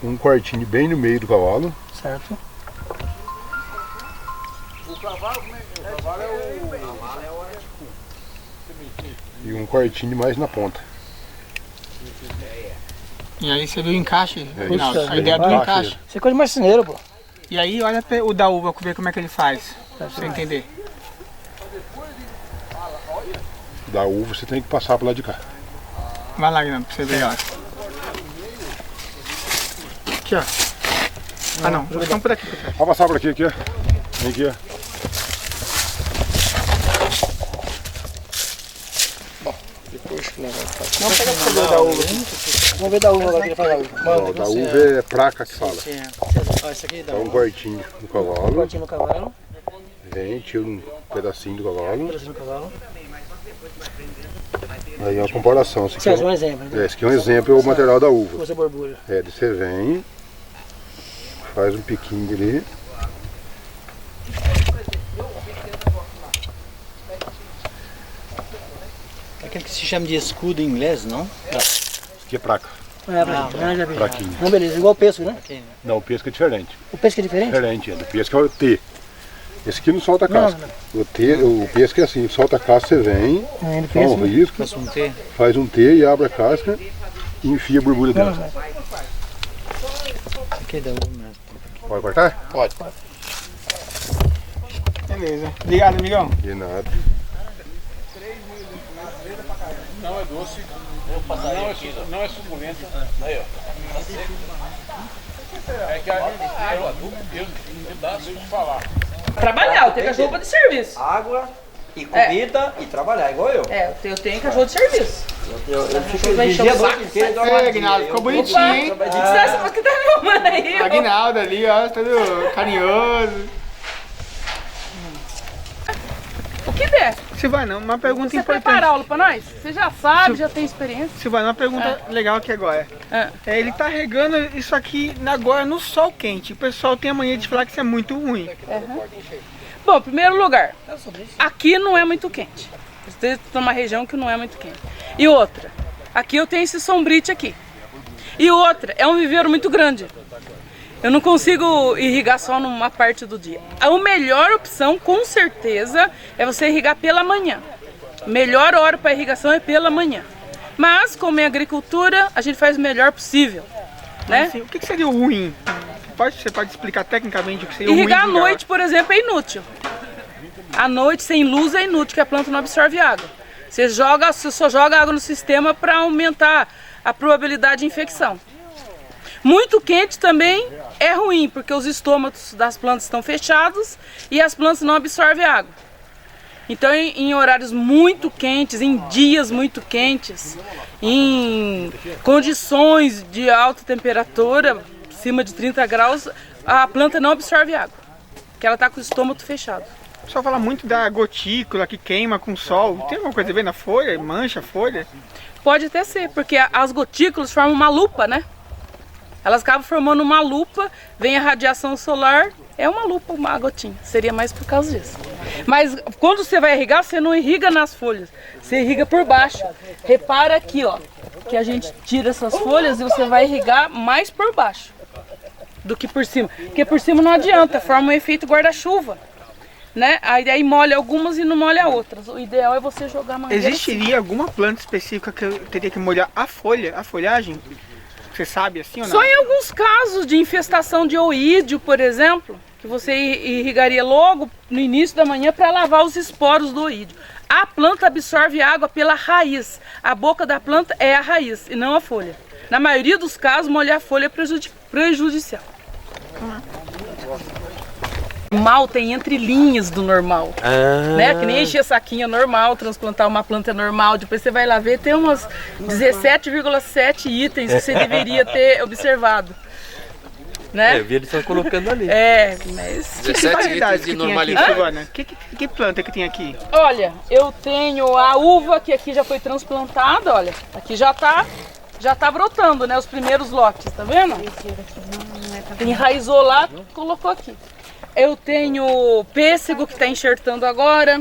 Um cortinho bem no meio do cavalo. certo. E um cortinho mais na ponta. E aí você viu o encaixe, Rinaldo, isso, a ideia do encaixe. Isso é coisa de marceneiro, pô. E aí olha o da uva, ver como é que ele faz, pra você entender. da uva, você tem que passar pro lado de cá. Vai lá, Guilherme, pra você ver, ó. Aqui, ó. Ah, não. Eles estão por aqui. Pode passar por aqui, ó. Vem aqui, ó. Vamos pegar esse cabelo da uva. Vamos ver da uva agora que ele fala. Ó, da uva é praca que fala. Ó, esse aqui dá Dá um quartinho no cavalo. cortinho no cavalo. Vem, tira um pedacinho do cavalo. Pedacinho no cavalo. Aí é uma comparação. Esse aqui Esse é um exemplo. Né? esse aqui é um exemplo, é o material da uva. Você borbulha. É, daí você vem, faz um piquinho ali. Aquele que se chama de escudo em inglês, não? Isso aqui é praca. Já vi. Praquinho. Não, beleza, igual o pêssego, né? Não, o pesco é diferente. O pêssego é diferente? Diferente, o pesco é o T. Esse aqui não solta a casca. O pesco é assim, solta a casca, você vem, faz um risco, faz um T e abre a casca e enfia a borbulha dentro. Aqui dá um mesmo. Pode cortar? Pode. Beleza. Obrigado, amigão. De nada. Não é doce. Não é suculento. Aí, ó. É que a água, eu deixa eu falar. Trabalhar, eu tenho cachorro para de serviço. Água e comida e trabalhar, igual eu. É, eu tenho cachorro de serviço. Eu fico vai encher o saco. Aguinaldo, ficou bonitinho, hein? Mas que tá me arrumando aí? Aguinaldo ali, ó, todo carinhoso. O que der. Silvana, uma pergunta Você importante. prepara a aula pra nós? Você já sabe, já tem experiência. Silvana, uma pergunta legal aqui agora. Ele tá regando isso aqui agora no sol quente. O pessoal tem a mania de falar que isso é muito ruim. Bom, em primeiro lugar, aqui não é muito quente. Você está numa região que não é muito quente. E outra, aqui eu tenho esse sombrite aqui. E outra, é um viveiro muito grande. Eu não consigo irrigar só numa parte do dia. A melhor opção, com certeza, é você irrigar pela manhã. Melhor hora para irrigação é pela manhã. Mas, como é agricultura, a gente faz o melhor possível, né? Assim, o que seria o ruim? Você pode explicar tecnicamente o que seria o ruim? Irrigar à noite, por exemplo, é inútil. À noite, sem luz, é inútil, porque a planta não absorve água. Você só joga água no sistema para aumentar a probabilidade de infecção. Muito quente também é ruim, porque os estômatos das plantas estão fechados e as plantas não absorvem água. Então, em horários muito quentes, em dias muito quentes, em condições de alta temperatura, acima de 30 graus, a planta não absorve água, porque ela está com o estômago fechado. O pessoal fala muito da gotícula que queima com o sol. Tem alguma coisa a ver na folha? Mancha a folha? Pode até ser, porque as gotículas formam uma lupa, né? Elas acabam formando uma lupa, vem a radiação solar, é uma lupa, uma gotinha. Seria mais por causa disso. Mas quando você vai irrigar, você não irriga nas folhas, você irriga por baixo. Repara aqui, ó, que a gente tira essas folhas e você vai irrigar mais por baixo do que por cima. Porque por cima não adianta, forma um efeito guarda-chuva, né? Aí molha algumas e não molha outras. O ideal é você jogar mangueira. Existiria alguma planta específica que eu teria que molhar a folha, a folhagem? Você sabe assim ou não? Só em alguns casos de infestação de oídio, por exemplo, que você irrigaria logo no início da manhã para lavar os esporos do oídio. A planta absorve água pela raiz. A boca da planta é a raiz e não a folha. Na maioria dos casos, molhar a folha é prejudicial. Normal tem entrelinhas do normal, né? Que nem encher saquinho é normal, transplantar uma planta é normal. Depois você vai lá ver, tem umas 17,7 itens que você deveria ter observado, né? Eu vi eles estão colocando ali. Mas... 17 itens de normalidade. Que planta que tem aqui? Olha, eu tenho a uva que aqui já foi transplantada, olha. Aqui já tá brotando, né? Os primeiros lotes, tá vendo? Enraizou lá, colocou aqui. Eu tenho pêssego que está enxertando agora.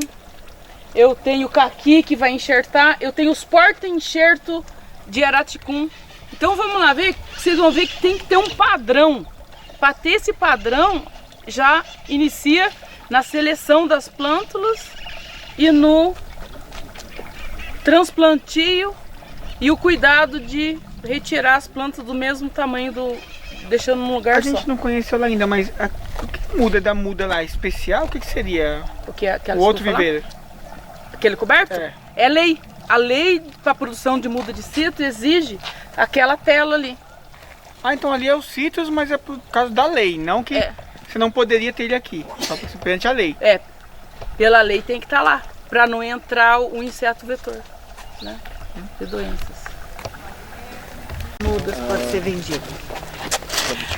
Eu tenho caqui que vai enxertar. Eu tenho os porta-enxerto de araticum. Então vamos lá ver. Vocês vão ver que tem que ter um padrão. Para ter esse padrão, já inicia na seleção das plântulas e no transplantio e o cuidado de retirar as plantas do mesmo tamanho, deixando num lugar só. A gente não conheceu ela ainda, mas o que muda da muda lá especial? O que seria o outro viveiro? Aquele coberto? É lei. A lei para produção de muda de citro exige aquela tela ali. Ah, então ali é os citros, mas é por causa da lei, não que você não poderia ter ele aqui, só perante a lei. É, pela lei tem que estar lá, para não entrar o inseto vetor, né, de doenças. Mudas pode ser vendido.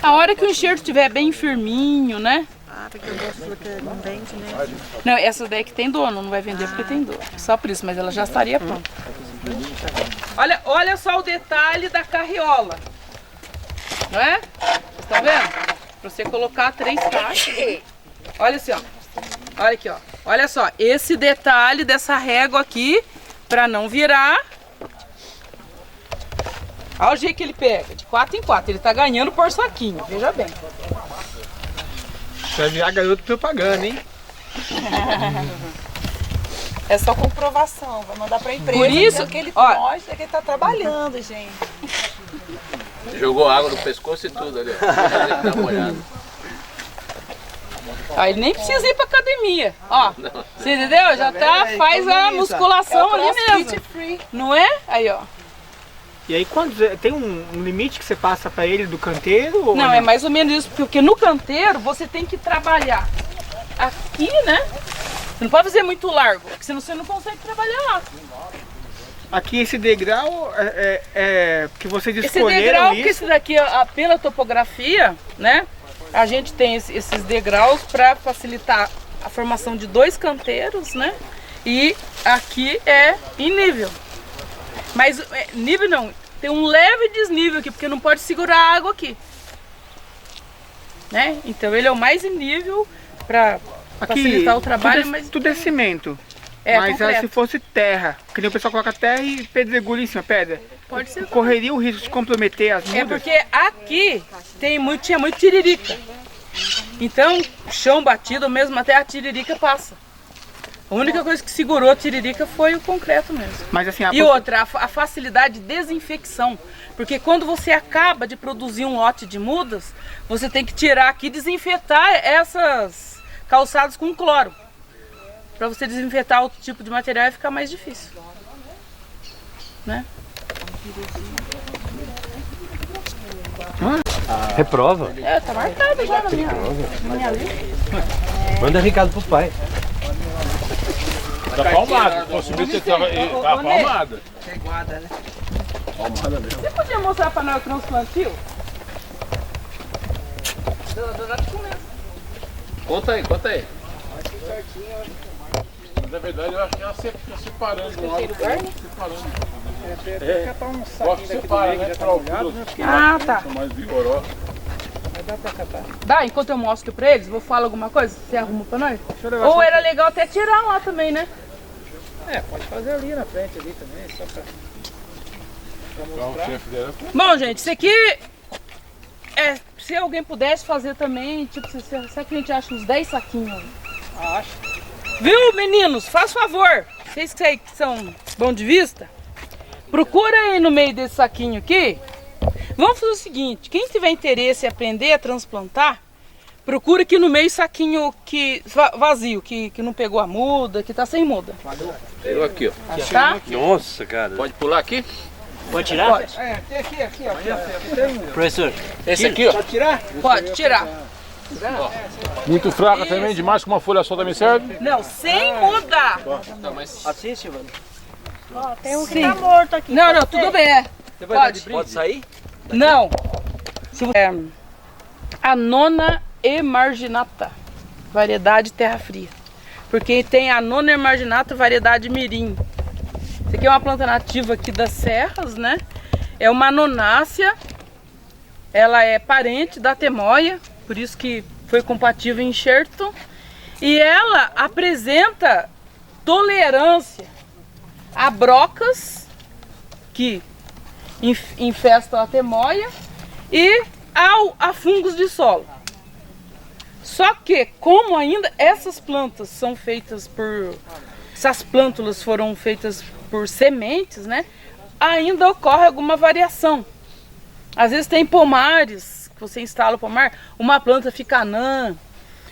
A hora que o enxerto estiver bem firminho, né? Ah, porque eu gosto que não vende, né? Não, essa daí que tem dono, não vai vender porque tem dono. Só por isso, mas ela já estaria pronta. Olha só o detalhe da carriola. Não é? Vocês estão vendo? Pra você colocar 3 caixas. Olha assim, ó. Olha aqui, ó. Olha só, esse detalhe dessa régua aqui, pra não virar. Olha o jeito que ele pega, de 4 em 4. Ele tá ganhando por saquinho, veja bem. Vai virar garoto propaganda, hein? É só comprovação, vai mandar pra empresa. Por isso, que ele ó, mostra que ele tá trabalhando, gente. Jogou água no pescoço e tudo ali, ó. Tá molhado. Aí ele nem precisa ir pra academia, ó. Você entendeu? Já tá, faz a musculação ali mesmo. Free. Não é? Aí, ó. E aí tem um limite que você passa pra ele do canteiro? Ou Não, é mais ou menos isso, porque no canteiro você tem que trabalhar aqui, né? Você não pode fazer muito largo, porque senão você não consegue trabalhar lá. Aqui esse degrau é que vocês Esse escolheram degrau, isso? porque esse daqui, pela topografia, né? A gente tem esses degraus para facilitar a formação de 2 canteiros, né? E aqui é em nível. Mas nível não, tem um leve desnível aqui, porque não pode segurar a água aqui. Né? Então ele é o mais em nível para facilitar o trabalho. Tudo é cimento. É, mas concreto. se fosse terra, que nem o pessoal coloca terra e pedregulho em cima, pedra. Pode ser. Correria o risco de comprometer as mudas? É porque aqui tinha muito tiririca. Então, chão batido mesmo, até a tiririca passa. A única coisa que segurou a tiririca foi o concreto mesmo. Mas, assim, e outra, a facilidade de desinfecção. Porque quando você acaba de produzir um lote de mudas, você tem que tirar aqui e desinfetar essas calçadas com cloro. Para você desinfetar outro tipo de material vai ficar mais difícil. Né? Reprova. Tá marcado já na minha lista. Manda recado pro pai. Tá palmada, possivelmente tá palmada. Reguada, né? Palmada mesmo. Você podia mostrar para nós o transplantio? Conta aí. Na verdade, eu acho que ela fica separando um lado do outro, separando. Fica pra um saquinho daqui do separa, meio, né, que já pra tá altura. molhado, né? Porque Ah, tá. São mais vigorosos. vai dar pra catar. Dá, enquanto eu mostro para eles, vou falar alguma coisa? Você arruma para nós? Deixa eu levar Ou só era legal até tirar lá também, né? pode fazer ali na frente ali também, só pra mostrar. Bom, gente, isso aqui se alguém pudesse fazer também, tipo, será que a gente acha uns 10 saquinhos? Acho. Viu, meninos? Faz favor. Vocês que são bom de vista, procura aí no meio desse saquinho aqui. Vamos fazer o seguinte, quem tiver interesse em aprender a transplantar, procura aqui no meio saquinho vazio, que não pegou a muda, que tá sem muda. Pegou aqui, ó. Tá? Nossa, cara. Pode pular aqui? Pode tirar? Pode. Tem aqui, ó. Professor, Esse aqui, ó. Pode tirar? Pode tirar. Muito fraca também, demais com uma folha só também serve? Não, sem mudar. assiste, mano. Ó, tem um que tá morto aqui. Não, tudo bem. Pode sair? Não. A nona emarginata, variedade terra fria. Porque tem a nona emarginata, variedade mirim. Isso aqui é uma planta nativa aqui das serras, né? É uma nonácea. Ela é parente da temoia, por isso que foi compatível em enxerto. E ela apresenta tolerância a brocas que infestam a temoia e a fungos de solo. Só que, como ainda essas plantas são feitas essas plântulas foram feitas por sementes, né? Ainda ocorre alguma variação. Às vezes tem pomares, que você instala o pomar, uma planta fica anã,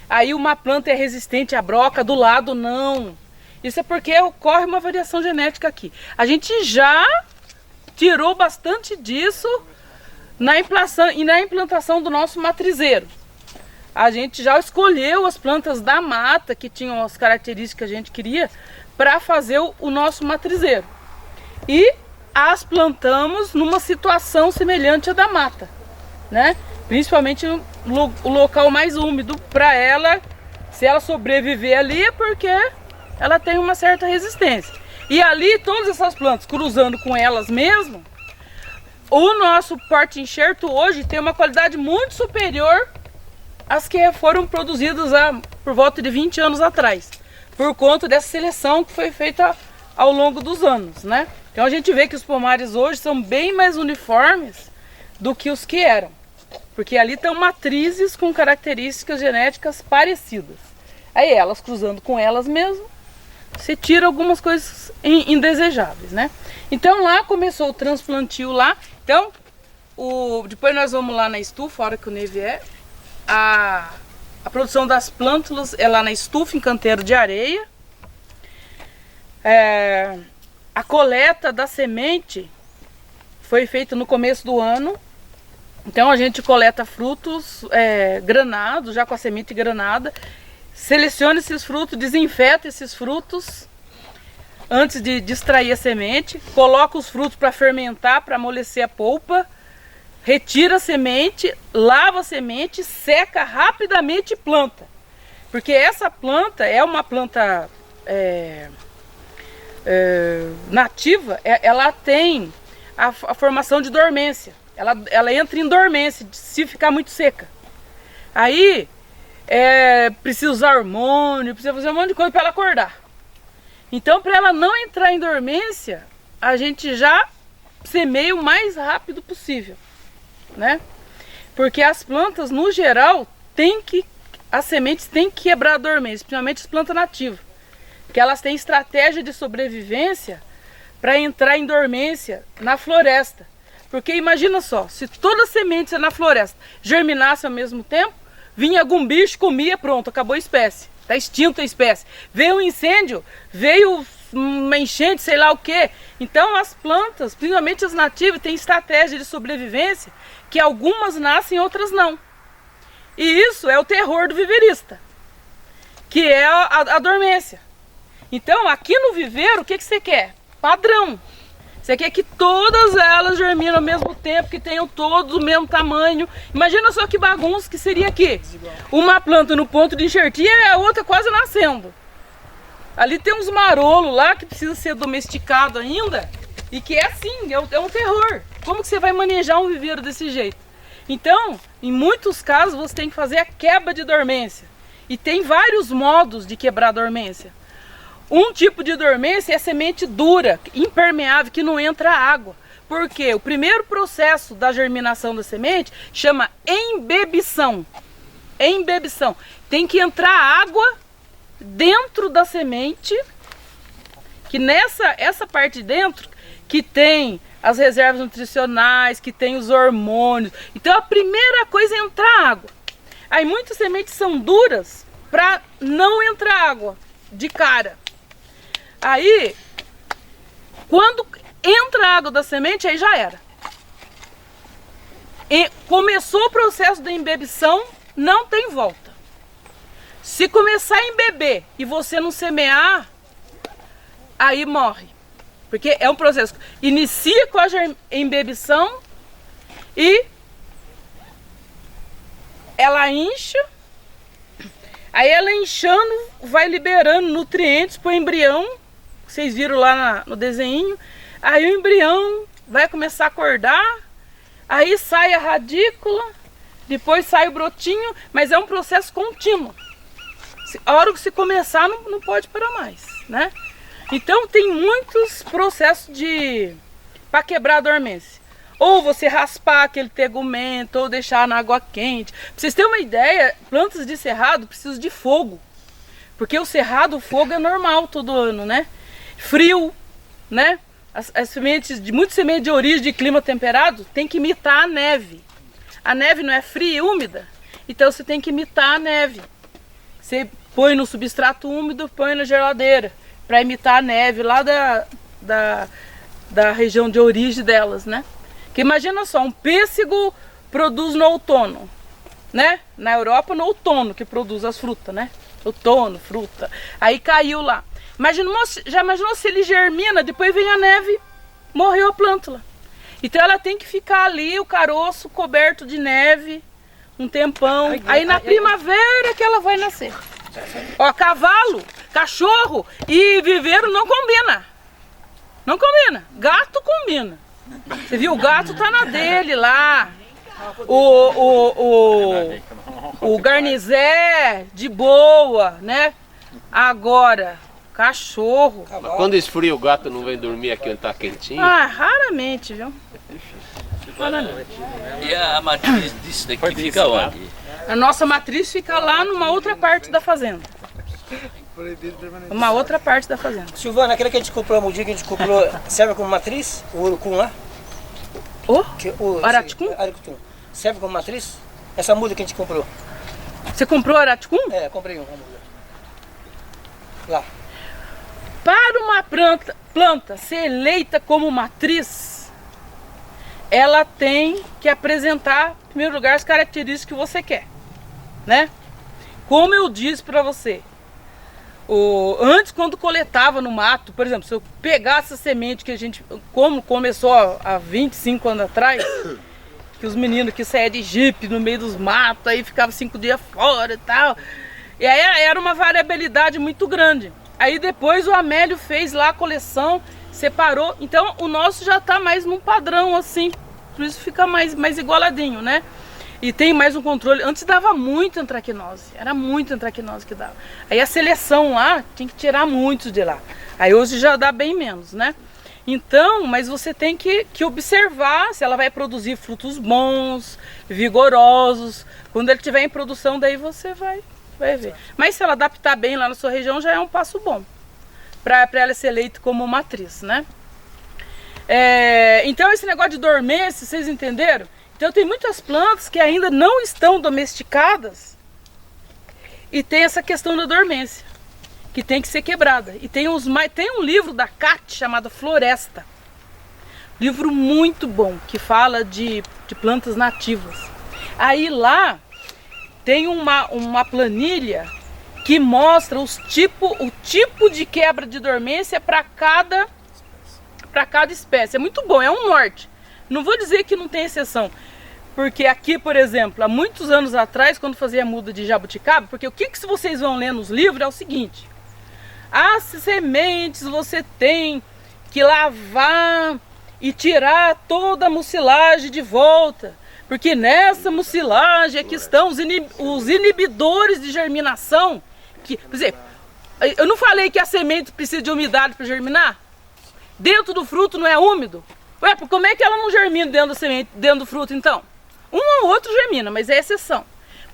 aí uma planta é resistente à broca, do lado não. Isso é porque ocorre uma variação genética aqui. A gente já tirou bastante disso na implantação do nosso matrizeiro. A gente já escolheu as plantas da mata que tinham as características que a gente queria para fazer o nosso matrizeiro. E as plantamos numa situação semelhante à da mata, né? Principalmente o local mais úmido para ela, se ela sobreviver ali é porque ela tem uma certa resistência. E ali todas essas plantas, cruzando com elas mesmo, o nosso porta-enxerto hoje tem uma qualidade muito superior às que foram produzidas por volta de 20 anos atrás, por conta dessa seleção que foi feita ao longo dos anos, né? Então a gente vê que os pomares hoje são bem mais uniformes do que os que eram, porque ali estão matrizes com características genéticas parecidas. Aí elas cruzando com elas mesmo, se tira algumas coisas indesejáveis, né? Então lá começou o transplantio lá. Então, depois nós vamos lá na estufa, a hora que o Ney vier. A produção das plântulas é lá na estufa, em canteiro de areia. A coleta da semente foi feita no começo do ano. Então a gente coleta frutos granados, já com a semente granada. Seleciona esses frutos, desinfeta esses frutos antes de extrair a semente. Coloca os frutos para fermentar, para amolecer a polpa. Retira a semente, lava a semente, seca rapidamente e planta. Porque essa planta é uma planta nativa, ela tem a formação de dormência. Ela entra em dormência se ficar muito seca. Aí precisa usar hormônio, precisa fazer um monte de coisa para ela acordar. Então, para ela não entrar em dormência, a gente já semeia o mais rápido possível, né? Porque as plantas, no geral, as sementes têm que quebrar a dormência, principalmente as plantas nativas, porque elas têm estratégia de sobrevivência para entrar em dormência na floresta. Porque imagina só, se todas as sementes na floresta germinassem ao mesmo tempo, vinha algum bicho, comia, pronto, acabou a espécie. Está extinta a espécie. Veio um incêndio, veio uma enchente, sei lá o que. Então as plantas, principalmente as nativas, têm estratégia de sobrevivência que algumas nascem, outras não. E isso é o terror do viverista, que é a dormência. Então aqui no viveiro, o que você quer? Padrão. Você quer que todas elas germinem ao mesmo tempo, que tenham todos o mesmo tamanho. Imagina só que bagunça que seria aqui. Uma planta no ponto de enxertia e a outra quase nascendo. Ali tem uns marolos lá que precisa ser domesticado ainda. E que é assim, é um terror. Como que você vai manejar um viveiro desse jeito? Então, em muitos casos, você tem que fazer a quebra de dormência. E tem vários modos de quebrar a dormência. Um tipo de dormência é semente dura, impermeável, que não entra água. Porque o primeiro processo da germinação da semente chama embebição. Embebição. Tem que entrar água dentro da semente, que essa parte de dentro, que tem as reservas nutricionais, que tem os hormônios. Então a primeira coisa é entrar água. Aí muitas sementes são duras para não entrar água de cara. Aí, quando entra a água da semente, aí já era. E começou o processo da embebição, não tem volta. Se começar a embeber e você não semear, aí morre. Porque é um processo. Inicia com a embebição e ela incha. Aí ela inchando, vai liberando nutrientes para o embrião. Vocês viram lá no desenho. Aí o embrião vai começar a acordar. Aí sai a radícula. Depois sai o brotinho. Mas é um processo contínuo. A hora que se começar, não pode parar mais, né? Então tem muitos processos para quebrar a dormência. Ou você raspar aquele tegumento, ou deixar na água quente. Pra vocês terem uma ideia, plantas de cerrado precisam de fogo. Porque o cerrado, o fogo é normal todo ano, né? Frio, né? As sementes, muitas sementes de origem de clima temperado, tem que imitar a neve. A neve não é fria e úmida, então você tem que imitar a neve. Você põe no substrato úmido, põe na geladeira. para imitar a neve lá da região de origem delas, né? Que imagina só, um pêssego produz no outono, né? Na Europa, no outono que produz as frutas, né? Outono, fruta. Aí caiu lá. Já imaginou se ele germina, depois vem a neve, morreu a plântula. Então ela tem que ficar ali, o caroço coberto de neve, um tempão. Aí na primavera que ela vai nascer. Ó, cavalo, cachorro e viveiro não combina. Não combina. Gato combina. Você viu? O gato tá na dele lá. O garnizé de boa, né? Agora, cachorro. Mas quando esfria o gato não vem dormir aqui onde tá quentinho? Ah, raramente, viu? Raramente. E a matriz disso daqui fica onde? A nossa matriz fica lá numa outra parte da fazenda. Uma outra parte da fazenda. Silvana, aquela que a gente comprou, a mudinha que a gente comprou, serve como matriz? O urucum lá? O araticum? Araticum. Serve como matriz? Essa muda que a gente comprou. Você comprou araticum? É, comprei uma muda. Lá. Para uma planta ser eleita como matriz, ela tem que apresentar, em primeiro lugar, as características que você quer, né? Como eu disse para você, antes quando coletava no mato, por exemplo, se eu pegasse a semente que a gente, como começou há 25 anos atrás, que os meninos que saíam de jipe no meio dos matos, aí ficava 5 dias fora e tal, e aí era uma variabilidade muito grande. Aí depois o Amélio fez lá a coleção, separou, então o nosso já está mais num padrão assim, por isso fica mais igualadinho, né? E tem mais um controle. Antes dava muito antracnose, era muito antracnose que dava. Aí a seleção lá tinha que tirar muitos de lá. Aí hoje já dá bem menos, né? Então, mas você tem que observar se ela vai produzir frutos bons, vigorosos. Quando ele estiver em produção, daí você vai ver. Mas se ela adaptar bem lá na sua região, já é um passo bom para ela ser eleita como matriz, né? Então esse negócio de dormência, vocês entenderam? Então tem muitas plantas que ainda não estão domesticadas e tem essa questão da dormência, que tem que ser quebrada. E tem um livro da CAT chamado Floresta, livro muito bom, que fala de plantas nativas. Aí lá tem uma planilha que mostra o tipo de quebra de dormência para cada espécie. É muito bom, é um norte. Não vou dizer que não tem exceção, porque aqui, por exemplo, há muitos anos atrás, quando fazia muda de jabuticaba, porque o que vocês vão ler nos livros é o seguinte: as sementes você tem que lavar e tirar toda a mucilagem de volta, porque nessa mucilagem é que estão os inibidores de germinação. Por exemplo, eu não falei que a semente precisa de umidade para germinar? Dentro do fruto não é úmido? Ué, como é que ela não germina dentro da semente, dentro do fruto então? Um ou outro germina, mas é exceção.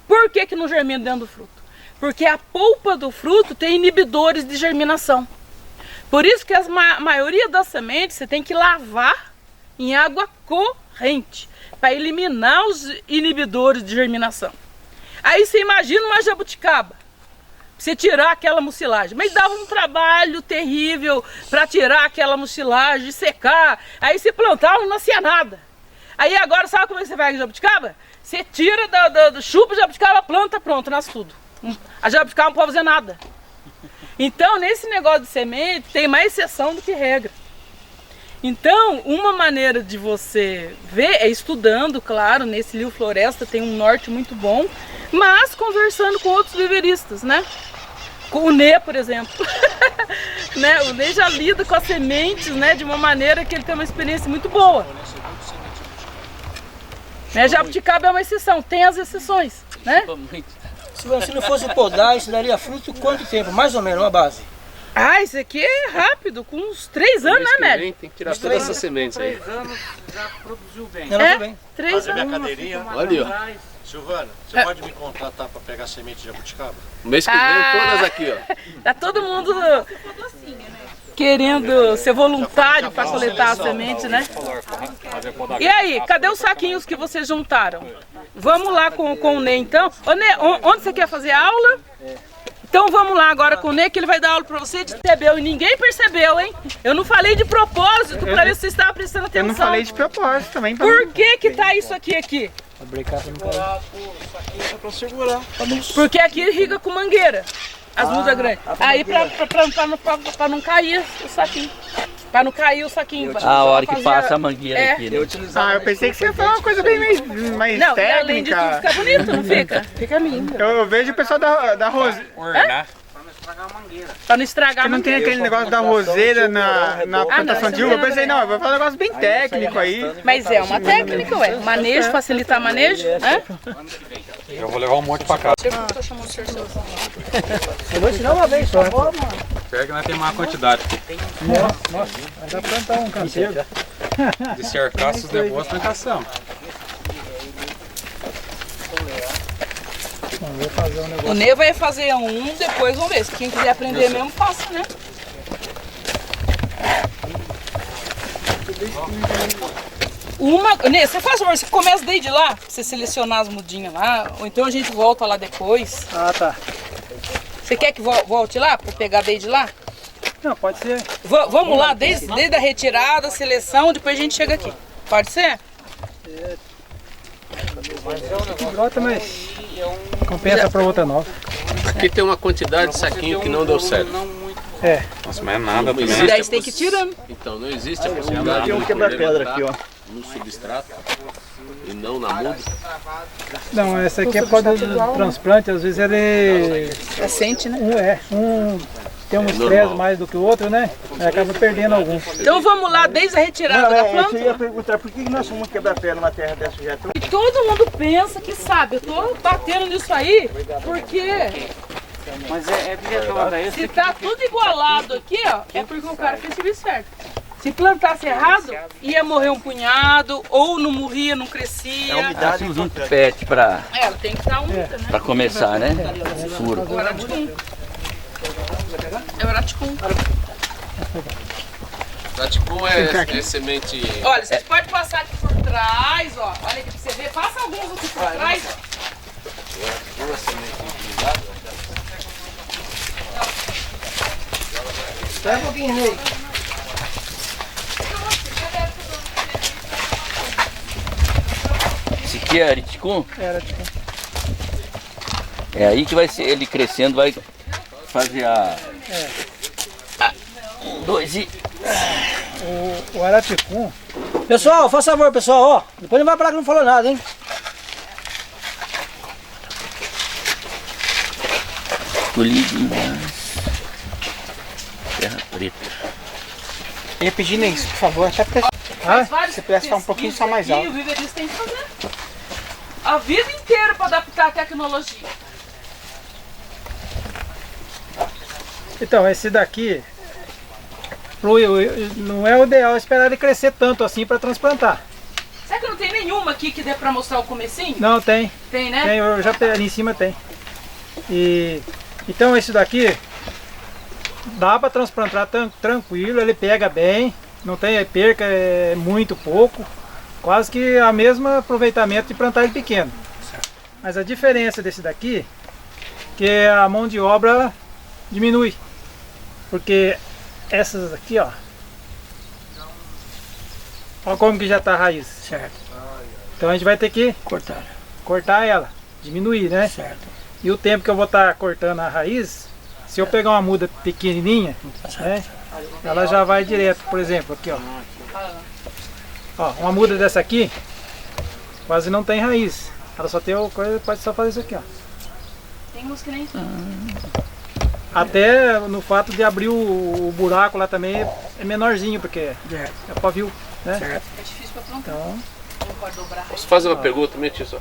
Por que não germina dentro do fruto? Porque a polpa do fruto tem inibidores de germinação. Por isso que a maioria das sementes você tem que lavar em água corrente, para eliminar os inibidores de germinação. Aí você imagina uma jabuticaba, você tirar aquela mucilagem, mas dava um trabalho terrível para tirar aquela mucilagem, secar, aí você plantava, não nascia nada. Aí agora, sabe como é que você faz com a jabuticaba? Você tira do chupa a jabuticaba, planta, pronto, nasce tudo. A jabuticaba não pode fazer nada. Então, nesse negócio de semente, tem mais exceção do que regra. Então, uma maneira de você ver é estudando, claro, nesse livro Floresta tem um norte muito bom, mas conversando com outros viveristas, né? Com o Nê, por exemplo. Né? O Nê já lida com as sementes, né, de uma maneira que ele tem uma experiência muito boa. Né? Jabuticaba é uma exceção, tem as exceções, né? Se não fosse podar, isso daria fruto quanto tempo? Mais ou menos, uma base? Ah, isso aqui é rápido, com uns 3 anos, né, Médio? Tem que tirar todas essas sementes aí. 3 anos já produziu bem. Produziu bem. 3 anos. Minha cadeirinha. Olha, ó. Silvana, você pode me contratar para pegar semente de jabuticaba? O mês que vem, todas aqui, ó. Tá todo mundo querendo ser voluntário para coletar a semente, né? E aí, cadê os saquinhos que vocês juntaram? Vamos lá com o Ney, então. Ô, Ney, onde você quer fazer a aula? Então vamos lá agora com o Ney, que ele vai dar aula pra você de percebeu e ninguém percebeu, hein? Eu não falei de propósito pra ver se você estava prestando atenção. Eu não falei de propósito também. Por que tá isso aqui? Pra segurar. Porque aqui irriga com mangueira, as mudas grandes. Aí pra não cair o saquinho. Pra não cair o saquinho. A hora que passa a mangueira aqui, né? Eu pensei que você ia falar uma coisa bem mais não, técnica. E além de tudo fica bonito, não fica? Fica lindo. Eu vejo o pessoal da roseira. Pra não estragar a não tem mangueira. aquele negócio da roseira na plantação de uva. Eu pensei, não, eu vou falar um negócio bem técnico aí. Mas é uma técnica, ué. Manejo, facilitar manejo, né? Eu vou levar um monte pra casa. Eu vou ensinar uma vez só, mano. Pega que nós temos uma quantidade. Nossa, vai dar pra plantar um canteiro. De cercar os negócios na cação. Vou fazer um negócio. O Ney vai fazer um, depois vamos ver. Se quem quiser aprender mesmo, faça, né? Ney, você faz favor, você começa desde lá, pra você selecionar as mudinhas lá, ou então a gente volta lá depois. Ah, tá. Você quer que volte lá, pra pegar desde lá? Não, pode ser. Vamos lá, desde a retirada, a seleção, depois a gente chega aqui. Pode ser? Brota, mas compensa pra outra nova. Aqui tem uma quantidade de saquinho que não deu certo. É. Nossa, mas é nada também. Daí você tem que ir tirando. Então, não existe a possibilidade Tem um quebra-pedra aqui, ó. no substrato e não na muda. Não, essa aqui é por causa do transplante, às vezes ele... É sente, né? Um tem um estresse mais do que o outro, né? Aí acaba perdendo algum. Então vamos lá, desde a retirada da planta. Eu ia perguntar por que nós somos quebra-pedra numa terra dessa já. E todo mundo pensa que sabe, eu tô batendo nisso aí, porque Mas é diretora. se tá tudo igualado aqui, ó, é porque o cara fez serviço certo. Se plantasse errado, ia morrer um punhado, ou não morria, não crescia. Nós temos um pet pra Ela tem que estar única, né? pra começar, né? Furo. O araticum. É o araticum. Araticum é semente. Olha, vocês podem passar aqui por trás, ó. Olha aqui pra você ver. Passa alguns aqui por trás, ó. Araticum é semente utilizada. Espera um pouquinho, Ney. Esse aqui é araticum? É araticum. É aí que vai ser, ele crescendo vai fazer a... Dois e... O araticum... Pessoal, faz favor, pessoal, ó. Depois não vai falar que não falou nada, hein? Colhido terra preta. Eu ia pedir nisso, por favor, até porque se pudesse ficar um pouquinho só mais alto. O viverista tem que fazer a vida inteira para adaptar a tecnologia. Então, esse daqui não é o ideal esperar ele crescer tanto assim para transplantar. Será que não tem nenhuma aqui que dê para mostrar o comecinho? Não, tem. Tem, né? Tem, eu já tenho, ali em cima tem. Então esse daqui dá para transplantar tranquilo, ele pega bem, não tem perca, é muito pouco. Quase que a mesma aproveitamento de plantar ele pequeno. Mas a diferença desse daqui, que a mão de obra diminui. Porque essas aqui, ó. Olha como que já está a raiz. Certo. Então a gente vai ter que cortar ela, diminuir, né? Certo. E o tempo que eu vou estar cortando a raiz, se eu pegar uma muda pequenininha, né, ela já vai direto, por exemplo, aqui, ó. Ó, uma muda dessa aqui, quase não tem raiz. Ela só tem o coisa, pode só fazer isso aqui, ó. Tem uns que nem Até no fato de abrir o buraco lá também é menorzinho, porque é pavio, né? É difícil para plantar. Então, não pode dobrar. Posso fazer uma pergunta, mente só?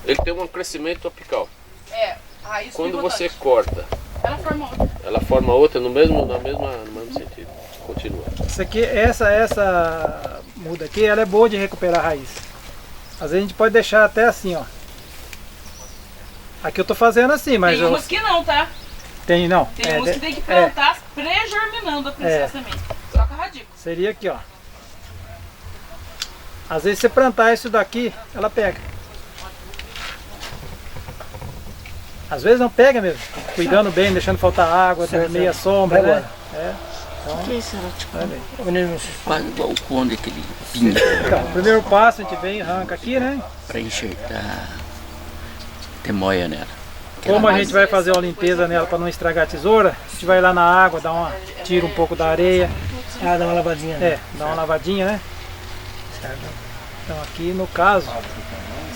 Ele tem um crescimento apical. É, a raiz Quando pivotante. você corta, Ela forma outra. ela forma outra no mesmo sentido. Continua. isso aqui, essa muda aqui, ela é boa de recuperar a raiz. Às vezes a gente pode deixar até assim, ó. Aqui eu tô fazendo assim, mas Tem umas que não, tá? Tem, não. Tem uns que tem que plantar pré-germinando a semente. Troca radical. Seria aqui, ó. Às vezes você plantar isso daqui, ela pega. Às vezes não pega mesmo. cuidando bem, deixando faltar água, meia sombra, né? Então, que é isso, olha quase igual o conde, aquele pinho. Então, o primeiro passo a gente vem e arranca aqui, né? Para enxertar, ter moia nela. Como a gente vai fazer uma limpeza nela para não estragar a tesoura, a gente vai lá na água, tira um pouco da areia. Dá uma lavadinha. Dá uma lavadinha, né? Então aqui no caso,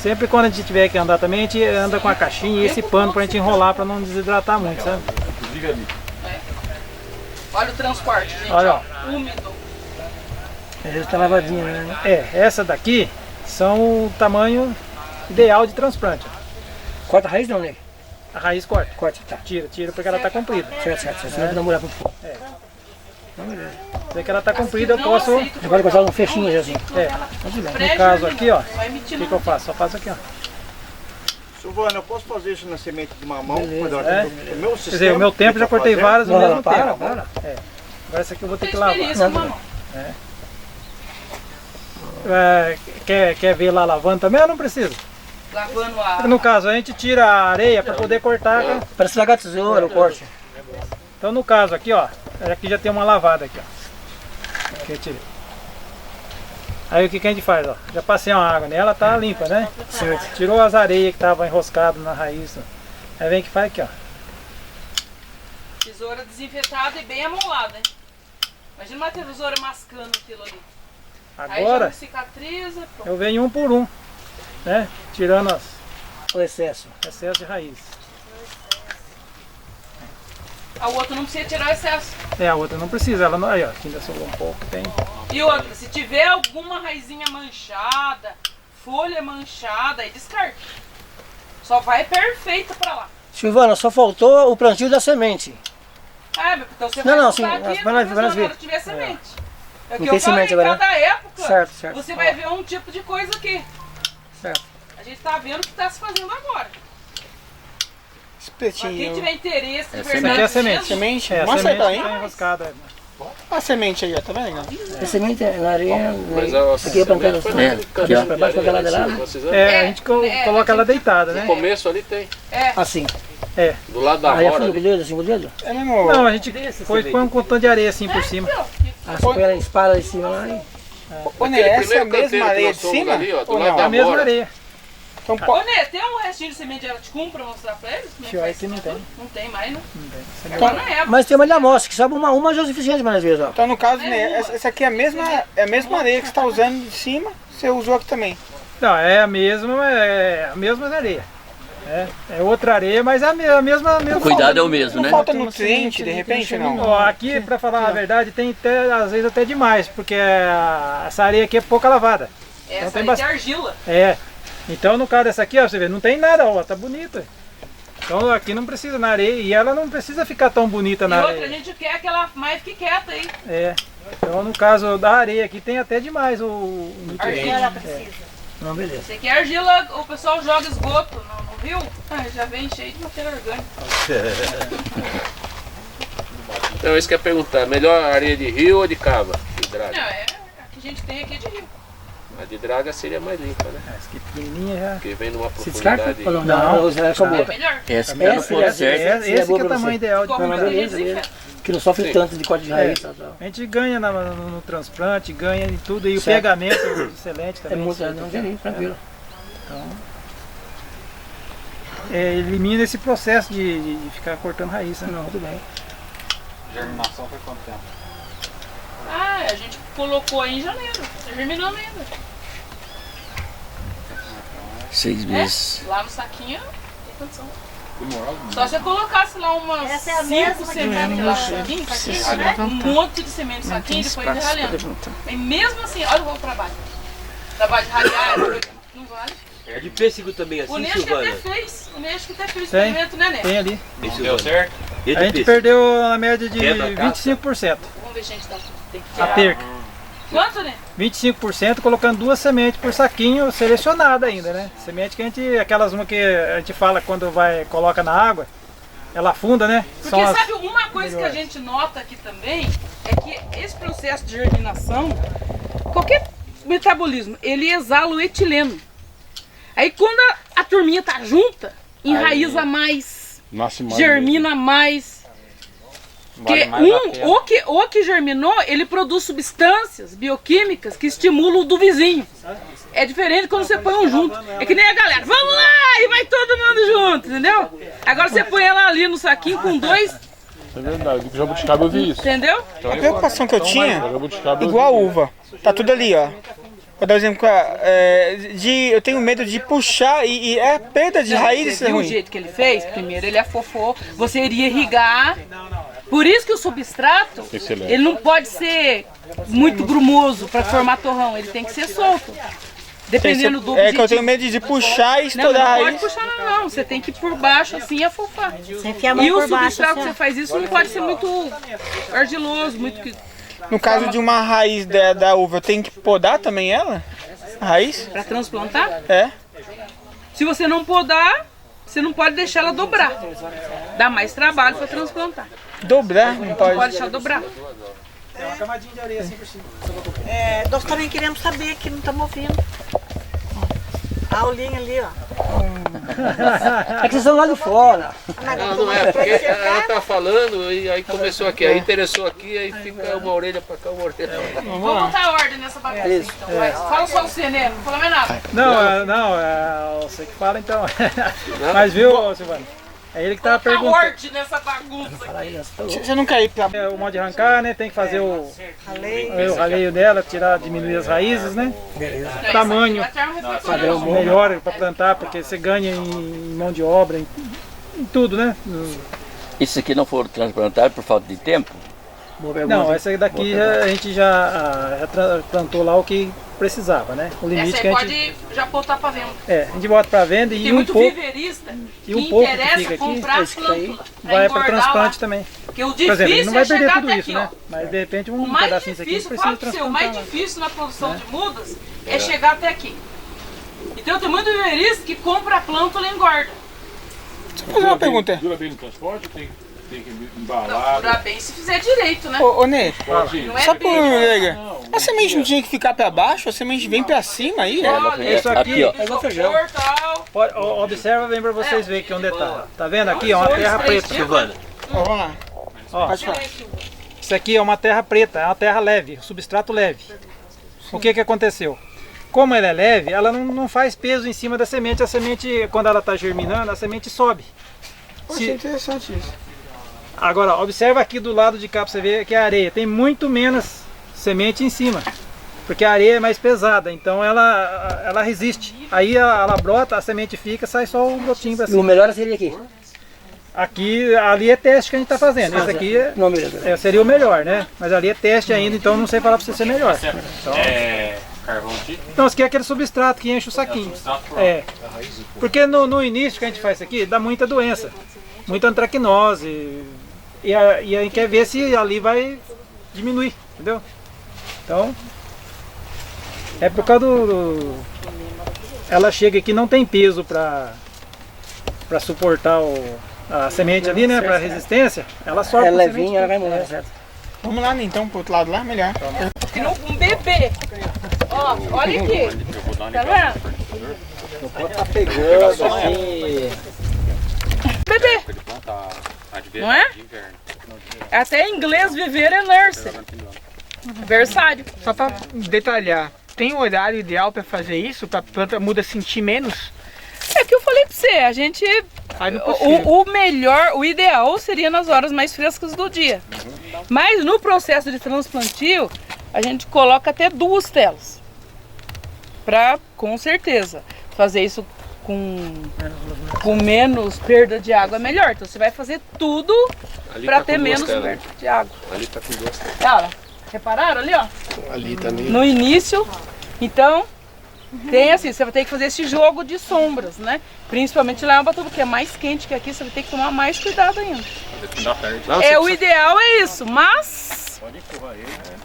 sempre quando a gente tiver que andar também, a gente anda com a caixinha e esse pano pra gente enrolar para não desidratar muito, sabe? Olha o transporte, gente. Olha, ó. Úmido. Ela tá lavadinha, né? Essa daqui são o tamanho ideal de transplante. Corta a raiz não, né? A raiz corta. Corta, tá. Tira porque ela tá comprida. Certo. Senão vai demorar muito pouco. Vê que ela tá comprida, eu posso... Agora cortar um fechinho já assim. No caso aqui, ó, o que eu faço? Só faço aqui, ó. Silvana, eu posso fazer isso na semente de mamão? O meu sistema, quer dizer, o meu tempo já cortei várias no mesmo tempo. Agora essa aqui eu vou ter que lavar. Quer ver lá lavando também ou não precisa? Lavando a... No caso, a gente tira a areia para poder cortar. Para estragar a tesoura, o corte. Então no caso aqui, ó, aqui já tem uma lavada aqui, ó. Aqui eu tirei. Aí o que a gente faz, ó? Já passei uma água nela, tá limpa, né? Certo. Tirou as areias que estavam enroscadas na raiz. Ó. Aí vem que faz aqui, ó. Tesoura desinfetada e bem amolada, hein? Imagina uma tesoura mascando aquilo ali. Agora, aí já cicatriza, eu venho um por um, né? Tirando o excesso de raiz. A outra não precisa tirar o excesso. A outra não precisa, ela não... Aí, ó, ainda sobrou um pouco, tem. E outra, se tiver alguma raizinha manchada, folha manchada, aí descarta. Só vai perfeito pra lá. Silvana, só faltou o plantio da semente. Então você vai sim, aqui vai nós ver. Quando tiver semente. É não que tem eu falei, semente agora, cada época, certo. você vai ver um tipo de coisa aqui. Certo. A gente tá vendo o que tá se fazendo agora. Espetinho. Quem tiver interesse de verdade. Essa aqui é a semente. Semente? A Mostra semente aí. tá enroscada. A semente aí, ó, tá vendo? A semente na areia, Mas aqui é plantando assim. Aqui, ó. Pra baixo, com aquela de lá. A gente coloca ela deitada, né? No começo ali tem. Assim. Do lado da Aí roda. afunda com o dedo, assim, com o dedo? Não, a gente põe um tanto de areia assim por cima. Você põe ela em espalha em cima lá e... Ô, Né, essa é a mesma areia de cima? Ali, ó, do ou lado não? da A mesma mora. areia. Então, Ô, Né, tem um restinho de semente de araticum pra mostrar pra eles? Aqui não tem. Não tem mais, né? Não tem. Agora não é. Mas tem uma de amostra, que sabe uma já é suficiente mais vezes, ó. Então, no caso, né, essa aqui é a mesma areia que você está usando de cima, você usou aqui também. Não, é a mesma areia. É outra areia, mas é a mesma. O cuidado é o mesmo, né? Não falta nutriente, de repente, não? Ó, aqui, pra falar a verdade, tem até, às vezes até demais, porque essa areia aqui é pouca lavada. Essa então, tem argila. Então no caso dessa aqui, ó, você vê, não tem nada, ó, tá bonita. Então aqui não precisa na areia e ela não precisa ficar tão bonita na areia. E outra, a gente quer que ela mais fique quieta aí. Então no caso da areia aqui tem até demais o nutriente. Argila precisa. Não, beleza. Você quer argila, o pessoal joga esgoto no rio, já vem cheio de matéria orgânica. Então, isso que eu ia perguntar, melhor areia de rio ou de cava? De draga? Não, a que a gente tem aqui é de rio. A de draga seria mais limpa, né? Essa aqui pequenininha já. Porque vem numa Se descarta? profundidade... Não, é só boa. É melhor. Essa que é no ponto certo. Esse que é o tamanho ideal de Como beleza. Que não sofre tanto de corte de raiz. A gente ganha no transplante, ganha em tudo e o pegamento é excelente também. É muito, não, tranquilo. Então, elimina esse processo de ficar cortando raiz. Né? Não, tudo bem. Germinação foi quanto tempo? A gente colocou aí em janeiro, tá germinando ainda. 6 meses. Lá no saquinho, tem condição. Só se eu colocasse lá umas 5 sementes lá no saquinho, um monte de semente no saquinho e depois ir ralhando. E mesmo assim, olha o trabalho. Trabalho de ralhar, não vale. É de pêssego também assim, O Nesco Silvana? até fez. O Nesco até fez o experimento, né, Nesco? Tem ali. Deu certo? E A gente perdeu na média de 25%. Vamos ver, gente, tem que A tirar. perca. Quanto, né? 25% colocando 2 sementes por saquinho selecionada ainda, né? Semente que a gente, aquelas uma que a gente fala quando coloca na água, ela afunda, né? Porque sabe uma coisa que a gente nota aqui também, é que esse processo de germinação, qualquer metabolismo, ele exala o etileno. Aí quando a turminha tá junta, enraiza mais. Nasce mais germina mais. Vale Que mais a pena. o que germinou, ele produz substâncias bioquímicas que estimulam o do vizinho. É diferente quando você põe um junto. É que nem a galera, vamos lá, e vai todo mundo junto, entendeu? Agora você põe ela ali no saquinho com 2, É verdade, do jabuticaba eu vi isso. entendeu? A preocupação que eu tinha, Jabuticaba igual a uva, tá tudo ali, ó. Vou dar um exemplo, eu tenho medo de puxar e é perda de raiz, isso Você é viu o ruim. jeito que ele fez? Primeiro ele afofou, você iria irrigar. Por isso que o substrato, Excelente. ele não pode ser muito grumoso para formar torrão, ele tem que ser solto. Dependendo do É que eu tenho medo de puxar e estourar a não raiz. pode puxar não, você tem que ir por baixo assim e afofar. Você enfia a mão E o por baixo, substrato assim, que ó. você faz isso não pode ser muito argiloso, muito que... No caso de uma raiz da uva, eu tenho que podar também ela? A raiz? Para transplantar? É. Se você não podar, você não pode deixar ela dobrar. Dá mais trabalho para transplantar. Dobrar? Não Não pode. pode deixar dobrar. É uma camadinha de areia assim por cima. Nós também queremos saber que não estamos ouvindo. A aulinha ali, ó. É que vocês estão lá de fora. Não é, porque ela tá falando e aí começou aqui, aí interessou aqui, aí fica uma orelha pra cá, uma orelha pra cá. Vamos botar ordem nessa bagunça então. Vai. Fala só você, né? Não fala mais nada. Não, você que fala então. Mas viu, Silvano? É ele que tava Botar perguntando. ordem nessa bagunça aqui. Você não quer ir pra... O modo de arrancar, né? Tem que fazer o raleio dela, diminuir as raízes, né? Tamanho melhor para plantar, porque você ganha em mão de obra, em tudo, né? Esses aqui não foram transplantados por falta de tempo? Não, essa daqui a gente já plantou lá o que precisava, né? O limite Essa que aí a gente... pode já botar para venda. A gente bota para venda Tem e um muito pouco... viverista E um que pouco que interessa fica aqui, comprar esse que aí, plântula. vai para engordar transplante lá. também. Porque o Por exemplo, ele difícil não vai é perder chegar tudo até isso, aqui, né? ó. Mas de repente O um mais pedacinho aqui difícil, precisa fala pra você, o transplantar mais lá. difícil na produção de mudas é chegar até aqui. Então tem muito viverista que compra a plântula e engorda. Deixa eu fazer uma pergunta. Dura bem no transporte ou tem que Não, embalar? dura bem se fizer direito, né? Ô, Nê, Não é só por bem. leiga, a semente não tinha que ficar pra baixo? A semente vem pra cima aí? Olha, Isso aqui, ó. é igual feijão. Observa bem para vocês verem que é um detalhe. Tá vendo aqui? É uma terra preta. Vamos lá. Ó, Pode falar. isso aqui é uma terra preta, é uma terra leve, substrato leve. O que aconteceu? Como ela é leve, ela não faz peso em cima da semente. A semente, quando ela está germinando, a semente sobe. Poxa, interessante isso. Agora, observa aqui do lado de cá para você ver que a areia tem muito menos semente em cima. Porque a areia é mais pesada, então ela resiste. Aí ela brota, a semente fica, sai só um brotinho para E o cima. melhor seria aqui. Aqui, ali é teste que a gente está fazendo. Esse aqui Não, beleza. seria o melhor, né? Mas ali é teste ainda, então não sei falar para você ser melhor. Carvão de... Então, isso aqui é aquele substrato que enche o saquinho. Porque no início que a gente faz isso aqui, dá muita doença. Muita antracnose. E a gente quer ver se ali vai diminuir, entendeu? Então, é por causa ela chega aqui, não tem peso para suportar a semente ali, né? Para resistência. Ela sobe. É levinha, ela vai morrer, certo? Vamos lá então, pro outro lado lá, melhor. Um bebê. Ó, olha aqui. Tá vendo? Tá pegando assim. Bebê. Não é? Até em inglês viver é nursery. Versário. Só pra detalhar, tem um horário ideal pra fazer isso? Pra planta muda sentir menos? É que eu falei pra você, a gente... O melhor, o ideal seria nas horas mais frescas do dia. Mas no processo de transplantio, a gente coloca até 2 telas. Pra, com certeza, fazer isso com menos perda de água é melhor. Então você vai fazer tudo para ter menos perda de água. Ali tá com 2 telas. Olha, repararam ali, ó? Ali tá meio... No início, então, tem assim, você vai ter que fazer esse jogo de sombras, né? Principalmente lá em Ubatuba, que é mais quente que aqui, você vai ter que tomar mais cuidado ainda. O ideal é isso, mas... Pode empurrar ele, né?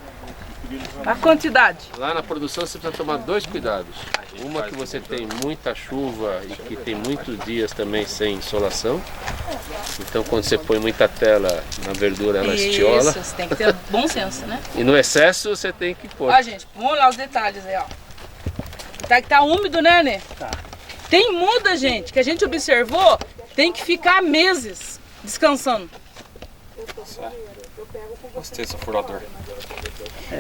A quantidade. Lá na produção você precisa tomar 2 cuidados. Uma que você tem muita chuva e que tem muitos dias também sem insolação. Então quando você põe muita tela na verdura ela estiola. Isso, você tem que ter bom senso, né? E no excesso você tem que pôr. Ó, gente, vamos lá os detalhes aí, ó. Tá úmido, né, Nê? Tá. Tem muda, gente, que a gente observou tem que ficar meses descansando. Gostei desse furador.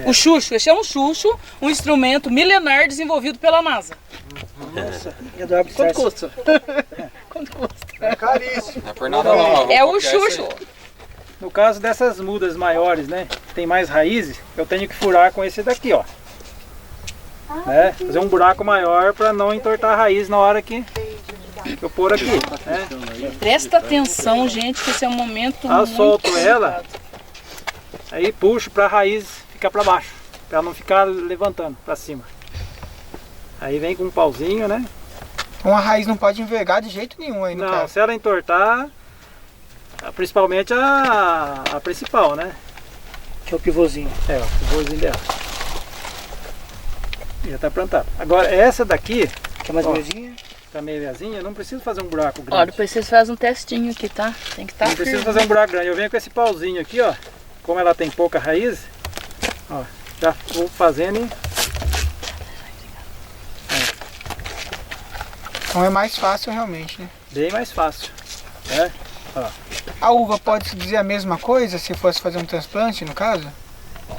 O chucho, esse é um chucho, um instrumento milenar desenvolvido pela NASA. Quanto custa? Quanto custa? É caríssimo. Não é por nada não. É o chucho. No caso dessas mudas maiores, né, tem mais raízes, eu tenho que furar com esse daqui, ó. Né? Fazer um buraco maior para não entortar a raiz na hora que eu pôr aqui. Né? Presta atenção, gente, que esse é um momento Eu muito solto delicado. ela, aí puxo para a raiz ficar para baixo, para não ficar levantando para cima. Aí vem com um pauzinho, né? Uma raiz não pode envergar de jeito nenhum aí no Não, caso. se ela entortar, principalmente a principal, né? Que é o pivôzinho. É, o pivôzinho dela. Já tá plantado. Agora essa daqui, que é mais ó, verdinha, tá meio viazinha, não preciso fazer um buraco grande. Ó, depois vocês fazem um testinho aqui, tá? Tem que estar Não preciso fazer um buraco grande. Eu venho com esse pauzinho aqui, ó. Como ela tem pouca raiz, ó, já vou fazendo e... Então é mais fácil realmente, né? Bem mais fácil. É? Ó. A uva pode se dizer a mesma coisa se fosse fazer um transplante, no caso?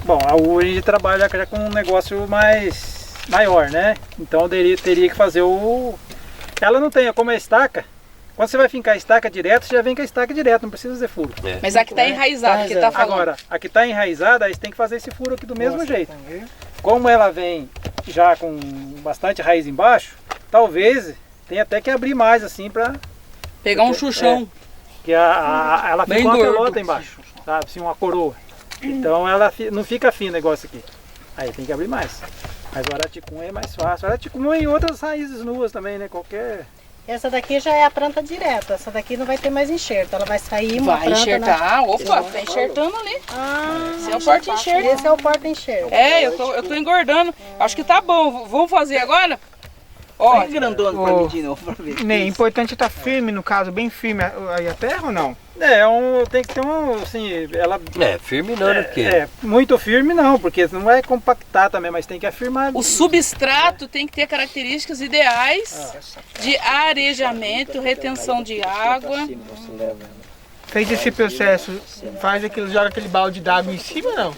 Bom, a uva a gente trabalha já com um negócio mais maior, né? Então eu teria que fazer o... Ela não tem, como é estaca, quando você vai fincar a estaca direto, você já vem com a estaca direto, não precisa fazer furo. Mas aqui tá enraizado, que tá falando. Agora, aqui tá enraizada, aí você tem que fazer esse furo aqui do mesmo jeito. Como ela vem já com bastante raiz embaixo, talvez tenha até que abrir mais assim pra... Pegar um chuchão. Que ela Bem fica uma gordo. pelota embaixo, sabe? Assim, uma coroa. Então ela não fica fino o negócio aqui. Aí tem que abrir mais. Mas o araticum é mais fácil. O araticum e outras raízes nuas também, né? Qualquer... Essa daqui já é a planta direta. Essa daqui não vai ter mais enxerto. Ela vai sair uma Vai planta... enxertar. Opa, tá enxertando ali. Esse é o porta-enxerto. Esse é o porta-enxerto. É, eu tô engordando. Acho que tá bom. Vamos fazer agora? Ó, grandona pra mim de novo, pra ver. É importante estar firme, no caso, bem firme aí a terra ou não? Tem que ter um, assim, ela... firme não, né? Porque... muito firme não, porque não vai compactar também, mas tem que afirmar. o substrato tem que ter características ideais de arejamento, retenção de água. Fez esse processo, faz aquilo, joga aquele balde d'água em cima ou não?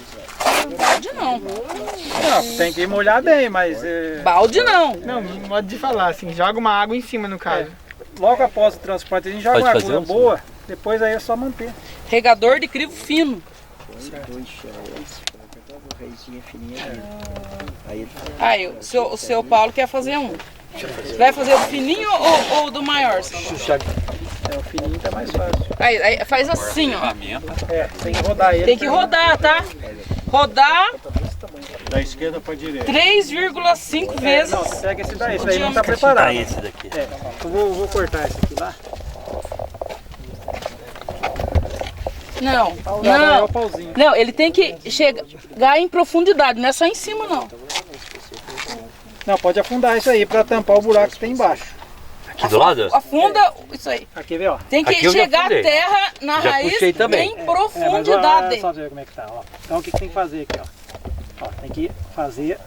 Balde não. Não, tem que molhar bem, mas... Balde não. Não, modo de falar assim, joga uma água em cima no caso. Logo após o transplante a gente joga uma água boa, depois aí é só manter. Regador de crivo fino. Aí, o seu Paulo quer fazer um. Vai fazer do fininho ou do maior? O fininho tá mais fácil. Aí faz assim, ó. Tem que rodar ele. Tem que rodar, tá? Rodar Da esquerda pra direita. 3,5 vezes. Não, pega esse daí, esse daí não tá preparado. Esse daqui. Eu vou cortar esse aqui lá. Não, É o pauzinho. não, ele tem que chegar em profundidade, não é só em cima não. Não, pode afundar isso aí pra tampar o buraco que tem embaixo. Aqui do lado? Afunda isso aí. Aqui, vê, ó. Tem que Aqui eu já chegar a afundei. terra na Já raiz puxei também. em Mas profundidade. olha só ver como é que tá, ó. Então o que tem que fazer aqui, ó? Tem que fazer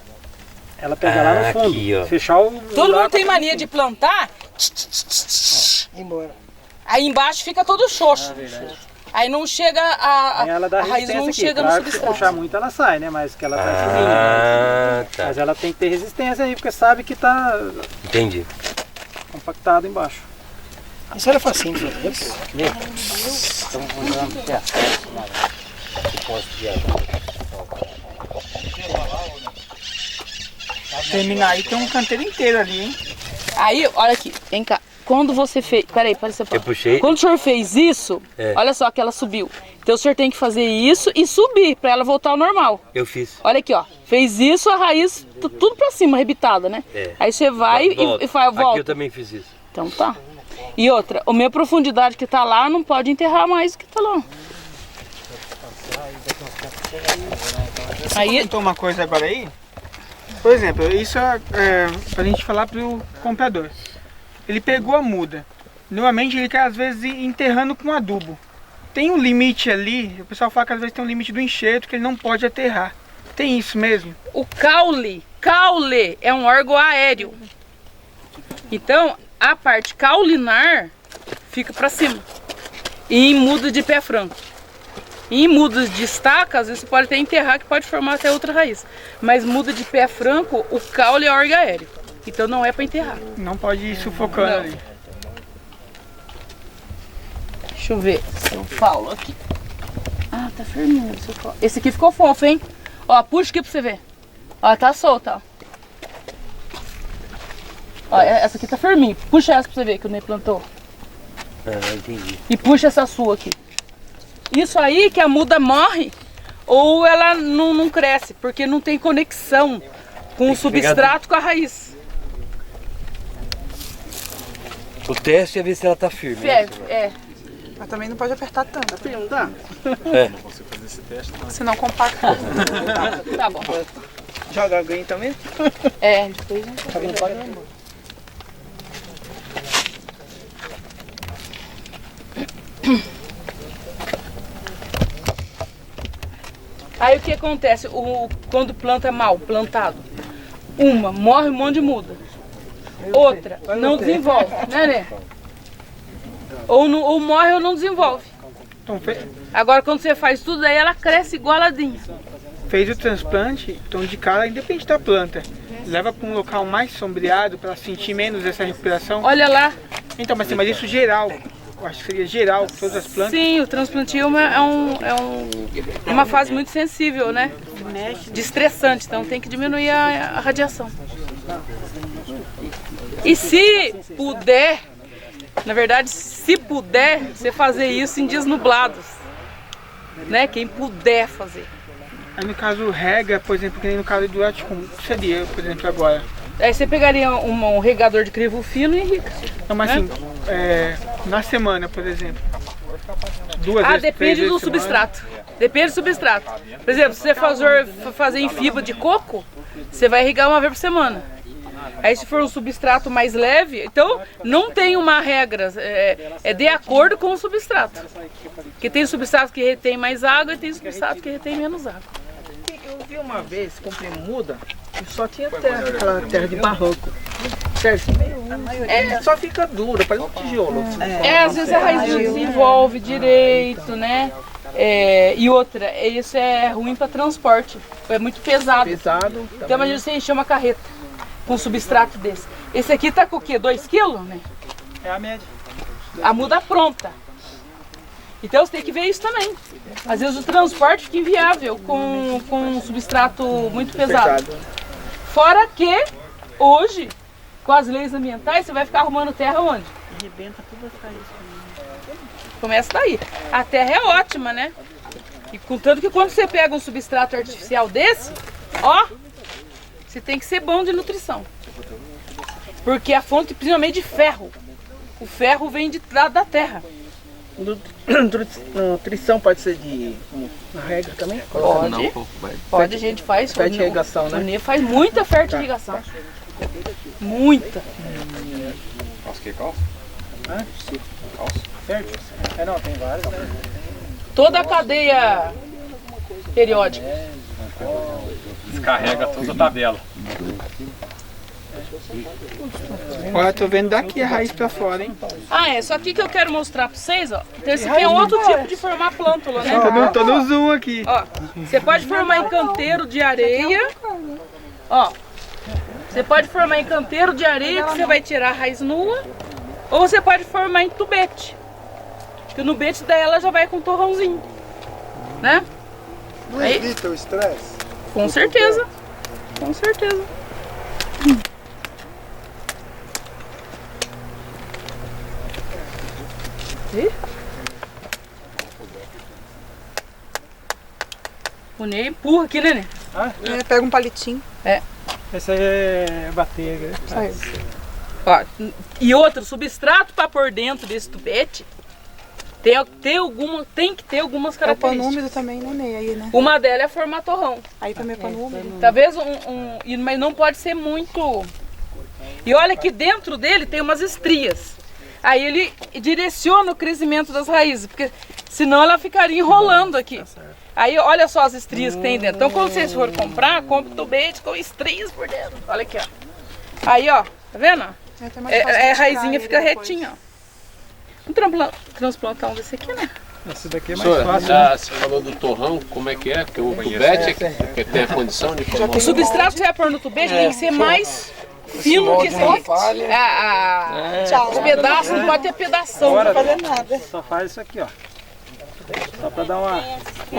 ela pegar lá no fundo. Aqui, ó. Fechar o Todo buraco. mundo tem mania de plantar, Embora. aí embaixo fica todo xoxo. Aí não chega Aí ela dá a raiz resistência não aqui. chega Claro no que se substrato. puxar muito ela sai, né? Mas que ela tá fininha. Tá. Mas ela tem que ter resistência aí, porque sabe que tá Entendi. compactado embaixo. Isso era facinho de fazer. Estamos usando aqui a posto de água. Terminar aí tem um canteiro inteiro ali, hein? Aí, olha aqui, vem cá. Quando você fez... Peraí, parece Eu puxei. Quando o senhor fez isso, olha só que ela subiu. Então o senhor tem que fazer isso e subir pra ela voltar ao normal. Eu fiz. Olha aqui, ó. Fez isso, a raiz tudo pra cima, arrebitada, né? Aí você vai e faz, volta. Aqui eu também fiz isso. Então tá. E outra, a minha profundidade que tá lá não pode enterrar mais do que tá lá. Aí comentou uma coisa agora aí. Por exemplo, isso é pra gente falar pro comprador. Ele pegou a muda. Normalmente ele quer às vezes ir enterrando com adubo. Tem um limite ali, o pessoal fala que às vezes tem um limite do enxerto que ele não pode aterrar. Tem isso mesmo? O caule é um órgão aéreo. Então, a parte caulinar fica para cima. E em muda de pé franco. E em mudas de estaca, às vezes você pode até enterrar, que pode formar até outra raiz. Mas muda de pé franco, o caule é órgão aéreo. Então não é para enterrar. Não pode ir sufocando ali. Deixa eu ver se eu falo aqui. Ah, tá firminho. Esse aqui ficou fofo, hein? Ó, puxa aqui pra você ver. Ó, tá solta, ó. Ó, essa aqui tá firminha. Puxa essa pra você ver que o Ney plantou. Ah, entendi. E puxa essa sua aqui. Isso aí que a muda morre ou ela não cresce, porque não tem conexão com o substrato com a raiz. O teste é ver se ela tá firme. É. Mas também não pode apertar tanto. Não dá? É. Você fazer esse teste, Senão compacta. Tá bom. Joga alguém também? É, depois a gente Aí o que acontece? Quando planta mal, plantado, morre um monte de muda. Outra, não desenvolve, né? Ou morre ou não desenvolve. Agora quando você faz tudo, aí ela cresce igualadinha. Fez o transplante, então de cara, independente da planta, leva para um local mais sombreado para sentir menos essa recuperação? Olha lá. Então, mas isso geral. Eu acho que seria geral, todas as plantas. Sim, o transplantio é uma fase muito sensível, né? De estressante, então tem que diminuir a radiação. E se puder, na verdade, se puder, você fazer isso em dias nublados, né? Quem puder fazer. Aí no caso rega, por exemplo, que nem no caso do Aticum, o que seria, por exemplo, agora? Aí você pegaria um regador de crivo fino e irriga. Não, mas assim, na semana, por exemplo, duas vezes, depende do substrato. Depende do substrato. Por exemplo, se você fazer em fibra de coco, você vai irrigar uma vez por semana. Aí se for um substrato mais leve, então não tem uma regra, é de acordo com o substrato. Porque tem substrato que retém mais água e tem substrato que retém menos água. Eu vi uma vez, comprei muda e só tinha terra, aquela terra de barranco. Certo? Só fica dura, parece um tijolo. Às vezes a raiz não desenvolve direito, né? E outra, isso é ruim para transporte, é muito pesado. Então imagina você encher uma carreta com um substrato desse. Esse aqui tá com o quê? 2 kg, né? É a média. A muda pronta. Então você tem que ver isso também. Às vezes o transporte fica inviável com um substrato muito pesado. Fora que hoje, com as leis ambientais, você vai ficar arrumando terra onde? Arrebenta todas as raízes. Começa daí. A terra é ótima, né? E contanto que quando você pega um substrato artificial desse, ó, você tem que ser bom de nutrição. Porque a fonte principalmente de ferro. O ferro vem da terra. Nutrição pode ser de regra também? Pode. Pode, a gente faz. Fertirrigação, né? O Ney faz muita fertirrigação. Muita. Calça que calça? Calça? Fértil? Não, tem vários, né? Toda a cadeia periódica. Descarrega toda a tabela. Olha, tô vendo daqui a raiz pra fora, hein? Só aqui que eu quero mostrar pra vocês, ó. Então esse aqui é outro tipo de formar plântula, né? Tô no zoom aqui. Ó, você pode formar em canteiro de areia. Ó, você pode formar em canteiro de areia que você vai tirar a raiz nua. Ou você pode formar em tubete. Que no tubete daí ela já vai com um torrãozinho, né? Não evita o estresse? Com certeza. Com certeza. O Ney empurra aqui, né, Ney? Pega um palitinho. Esse aí é bater. Ó, e outro, substrato para pôr dentro desse tubete tem que ter algumas características. É o pano úmido também, né, Ney? Aí, né? Uma delas é formar torrão. Aí também é pano úmido. Talvez mas não pode ser muito. E olha que dentro dele tem umas estrias. Aí ele direciona o crescimento das raízes, porque senão ela ficaria enrolando aqui. Aí olha só as estrias que tem dentro. Então quando vocês forem comprar, compre tubete com estrias por dentro. Olha aqui, ó. Aí, ó, tá vendo? A raizinha fica retinha, ó. Vamos transplantar um desse aqui, né? Esse daqui é mais Senhora, fácil. Né? você falou do torrão, como é que é? Porque o tubete que tem a condição de formar. O substrato que você vai pôr no tubete tem que ser mais fino que esse aqui. Os pedaços, não pode ter pedação, não fazer nada. Só faz isso aqui, ó. Só pra dar um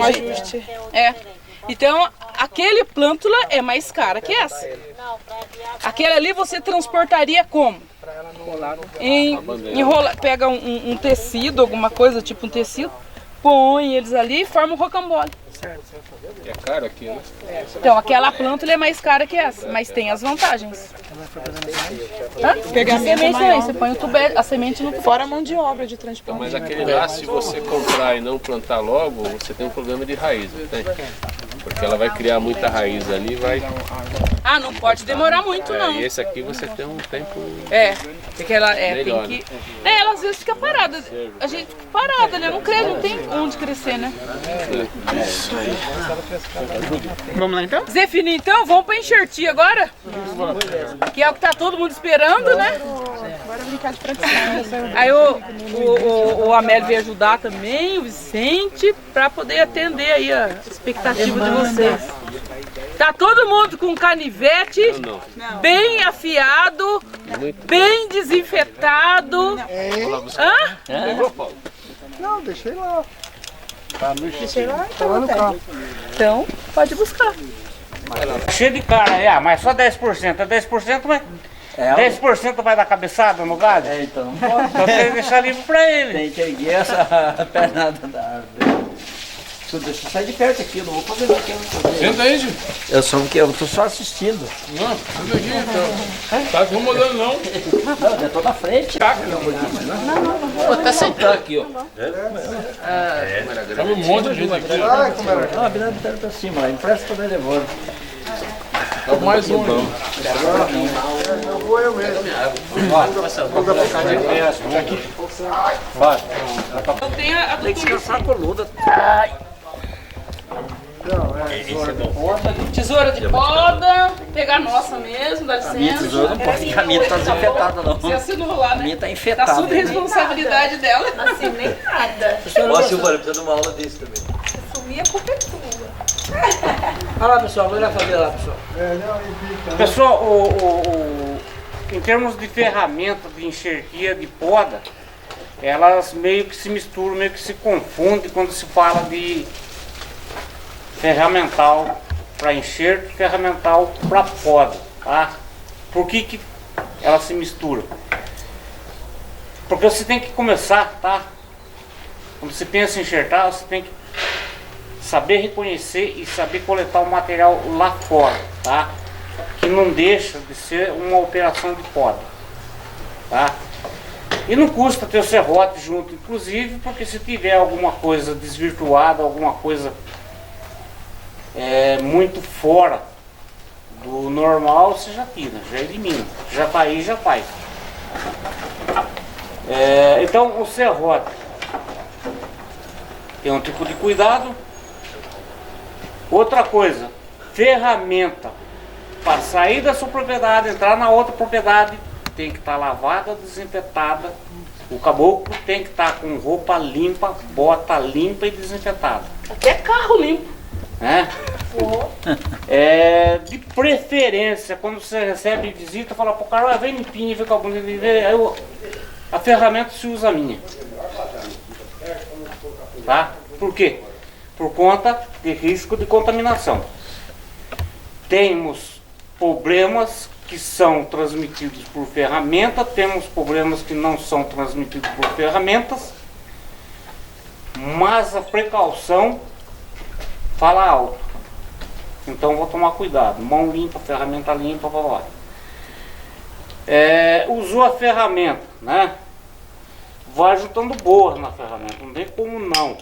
ajuste. É. Então, aquele plântula é mais cara que essa. Aquele ali você transportaria como? Pega um tecido, alguma coisa, tipo um tecido, põe eles ali e forma um rocambole. É caro aqui, né? Então, aquela plântula é mais cara que essa, mas tem as vantagens. Pegar a semente também, você põe o tubete, a semente no tubete. Fora a mão de obra de transplante. Mas aquele lá, se você comprar e não plantar logo, você tem um problema de raiz, não tem? Porque ela vai criar muita raiz ali e vai... Ah, não pode demorar muito, não. E esse aqui você tem um tempo... Porque ela melhor, tem que... ela às vezes fica parada. A gente fica parada, né? Não cresce, não tem onde crescer, né? Vamos lá então? Zé Fininho, então, vamos pra enxertia agora? Que é o que tá todo mundo esperando, né? Bora brincar de franquinha. Aí o Amélio veio ajudar também, o Vicente, pra poder atender aí a expectativa de vocês. Tá todo mundo com canivete bem afiado, bem desinfetado. Hã? Não, deixei lá. Deixei lá, então pode buscar. Cheio de cara, mas só 10%. É 10%, mas 10% vai dar cabeçada no gado? Então não pode. Então tem que deixar livre pra ele. Tem que erguer essa pernada da árvore. Deixa eu sair de perto aqui, eu não vou fazer nada. Senta aí, Gil. Eu tô só assistindo. Não, senta aqui, então. Tá incomodando não. Não, eu tô na frente. Vou até sentar aqui, ó. Sabe um monte de gente aqui. Ah, virando pra cima lá, empresta pra ele levando. É mais um. Eu vou eu mesmo. Vai. Tem que descansar a coluna. Tesoura de poda, pegar a nossa mesmo, dá licença. A minha tesoura não pode, a minha tá desinfetada não. Você assinou lá, né? A minha tá infetada. Tá sob responsabilidade dela. Assim, nem nada. Ó, Silvana, precisa de uma aula desse também. Assumir a culpa é tua. Olha lá, pessoal, vou lá fazer lá, pessoal. Pessoal, em termos de ferramenta de enxertia, de poda, elas meio que se misturam, meio que se confundem quando se fala de ferramental para enxerto e ferramental para poda, tá? Por que ela se mistura? Porque você tem que começar, tá? Quando você pensa em enxertar, você tem que saber reconhecer e saber coletar o material lá fora, tá? Que não deixa de ser uma operação de poda, tá? E não custa ter o serrote junto, inclusive, porque se tiver alguma coisa desvirtuada, alguma coisa muito fora do normal, você já tira, já elimina, já tá aí, já faz. Então o serrote tem um tipo de cuidado. Outra coisa, ferramenta para sair da sua propriedade, entrar na outra propriedade, tem que estar lavada, desinfetada. O caboclo tem que estar com roupa limpa, bota limpa e desinfetada. Até carro limpo. De preferência, quando você recebe visita, fala pro cara, vem limpinho, vem com algum... A ferramenta se usa a minha. Tá? Por quê? Por conta de risco de contaminação. Temos problemas que são transmitidos por ferramenta, temos problemas que não são transmitidos por ferramentas, mas a precaução fala alto. Então vou tomar cuidado, mão limpa, ferramenta limpa, blá, blá. Usou a ferramenta, né? Vai juntando borra na ferramenta, não tem como não.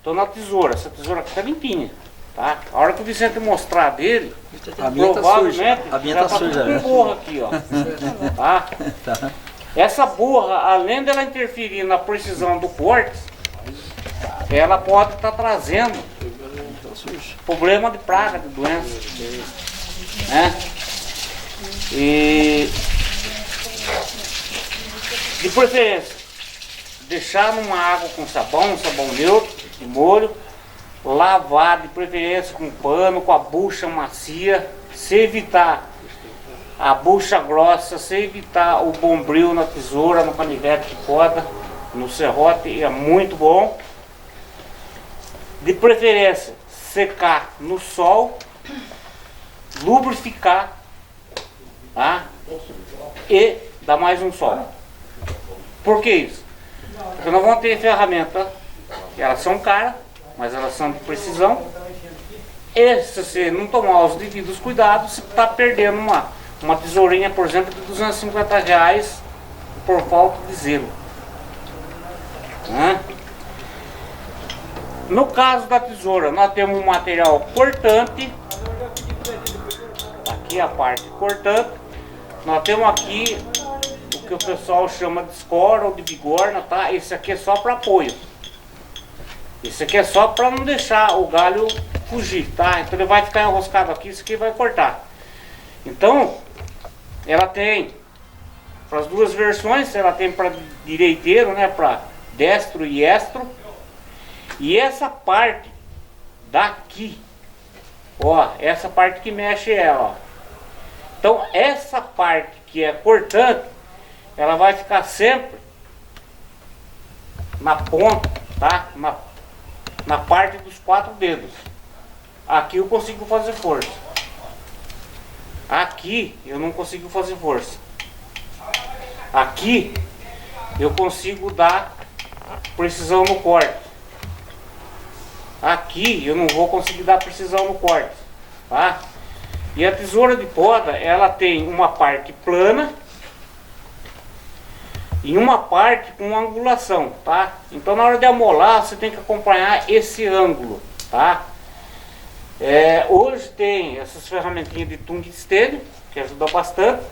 Então na tesoura, essa tesoura aqui tá limpinha, tá? A hora que o Vicente mostrar dele, a minha provavelmente tá suja. A minha tá suja, com borra aqui, ó. Tá? Essa borra, além dela interferir na precisão do corte, ela pode estar trazendo problema de praga, de doença, né? E de preferência, deixar numa água com sabão, sabão neutro, de molho, lavar de preferência com pano, com a bucha macia, se evitar a bucha grossa, se evitar o bombril na tesoura, no canivete de poda, no serrote, é muito bom. De preferência secar no sol, lubrificar, tá? E dar mais um sol. Por que isso? Porque nós vamos ter ferramentas, elas são caras, mas elas são de precisão. E se você não tomar os devidos cuidados, você está perdendo uma tesourinha, por exemplo, de R$250 por falta de zelo. No caso da tesoura, nós temos um material cortante. Aqui a parte cortante. Nós temos aqui o que o pessoal chama de escora ou de bigorna, tá? Esse aqui é só para apoio. Esse aqui é só para não deixar o galho fugir, tá? Então ele vai ficar enroscado aqui, isso aqui vai cortar. Então, ela tem para as duas versões, ela tem para direiteiro, né? Para destro e estro. E essa parte daqui, ó, essa parte que mexe ela, ó. Então essa parte que é cortante, ela vai ficar sempre na ponta, tá? Na parte dos 4 dedos. Aqui eu consigo fazer força. Aqui eu não consigo fazer força. Aqui eu consigo dar precisão no corte. Aqui eu não vou conseguir dar precisão no corte, tá? E a tesoura de poda, ela tem uma parte plana e uma parte com angulação, tá? Então na hora de amolar, você tem que acompanhar esse ângulo, tá? Hoje tem essas ferramentinhas de tungstênio, que ajuda bastante.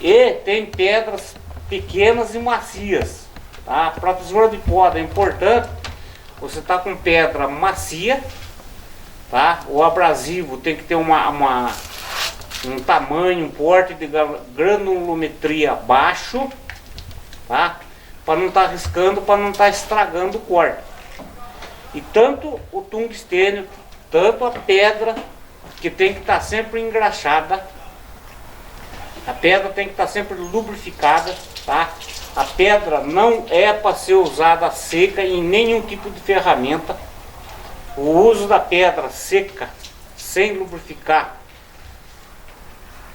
E tem pedras pequenas e macias, tá? Para a tesoura de poda é importante você tá com pedra macia, tá? O abrasivo tem que ter um tamanho, um porte de granulometria baixo, tá? Para não estar riscando, para não estar estragando o corte. E tanto o tungstênio, tanto a pedra, que tem que estar sempre engraxada. A pedra tem que estar sempre lubrificada, tá? A pedra não é para ser usada seca em nenhum tipo de ferramenta. O uso da pedra seca, sem lubrificar,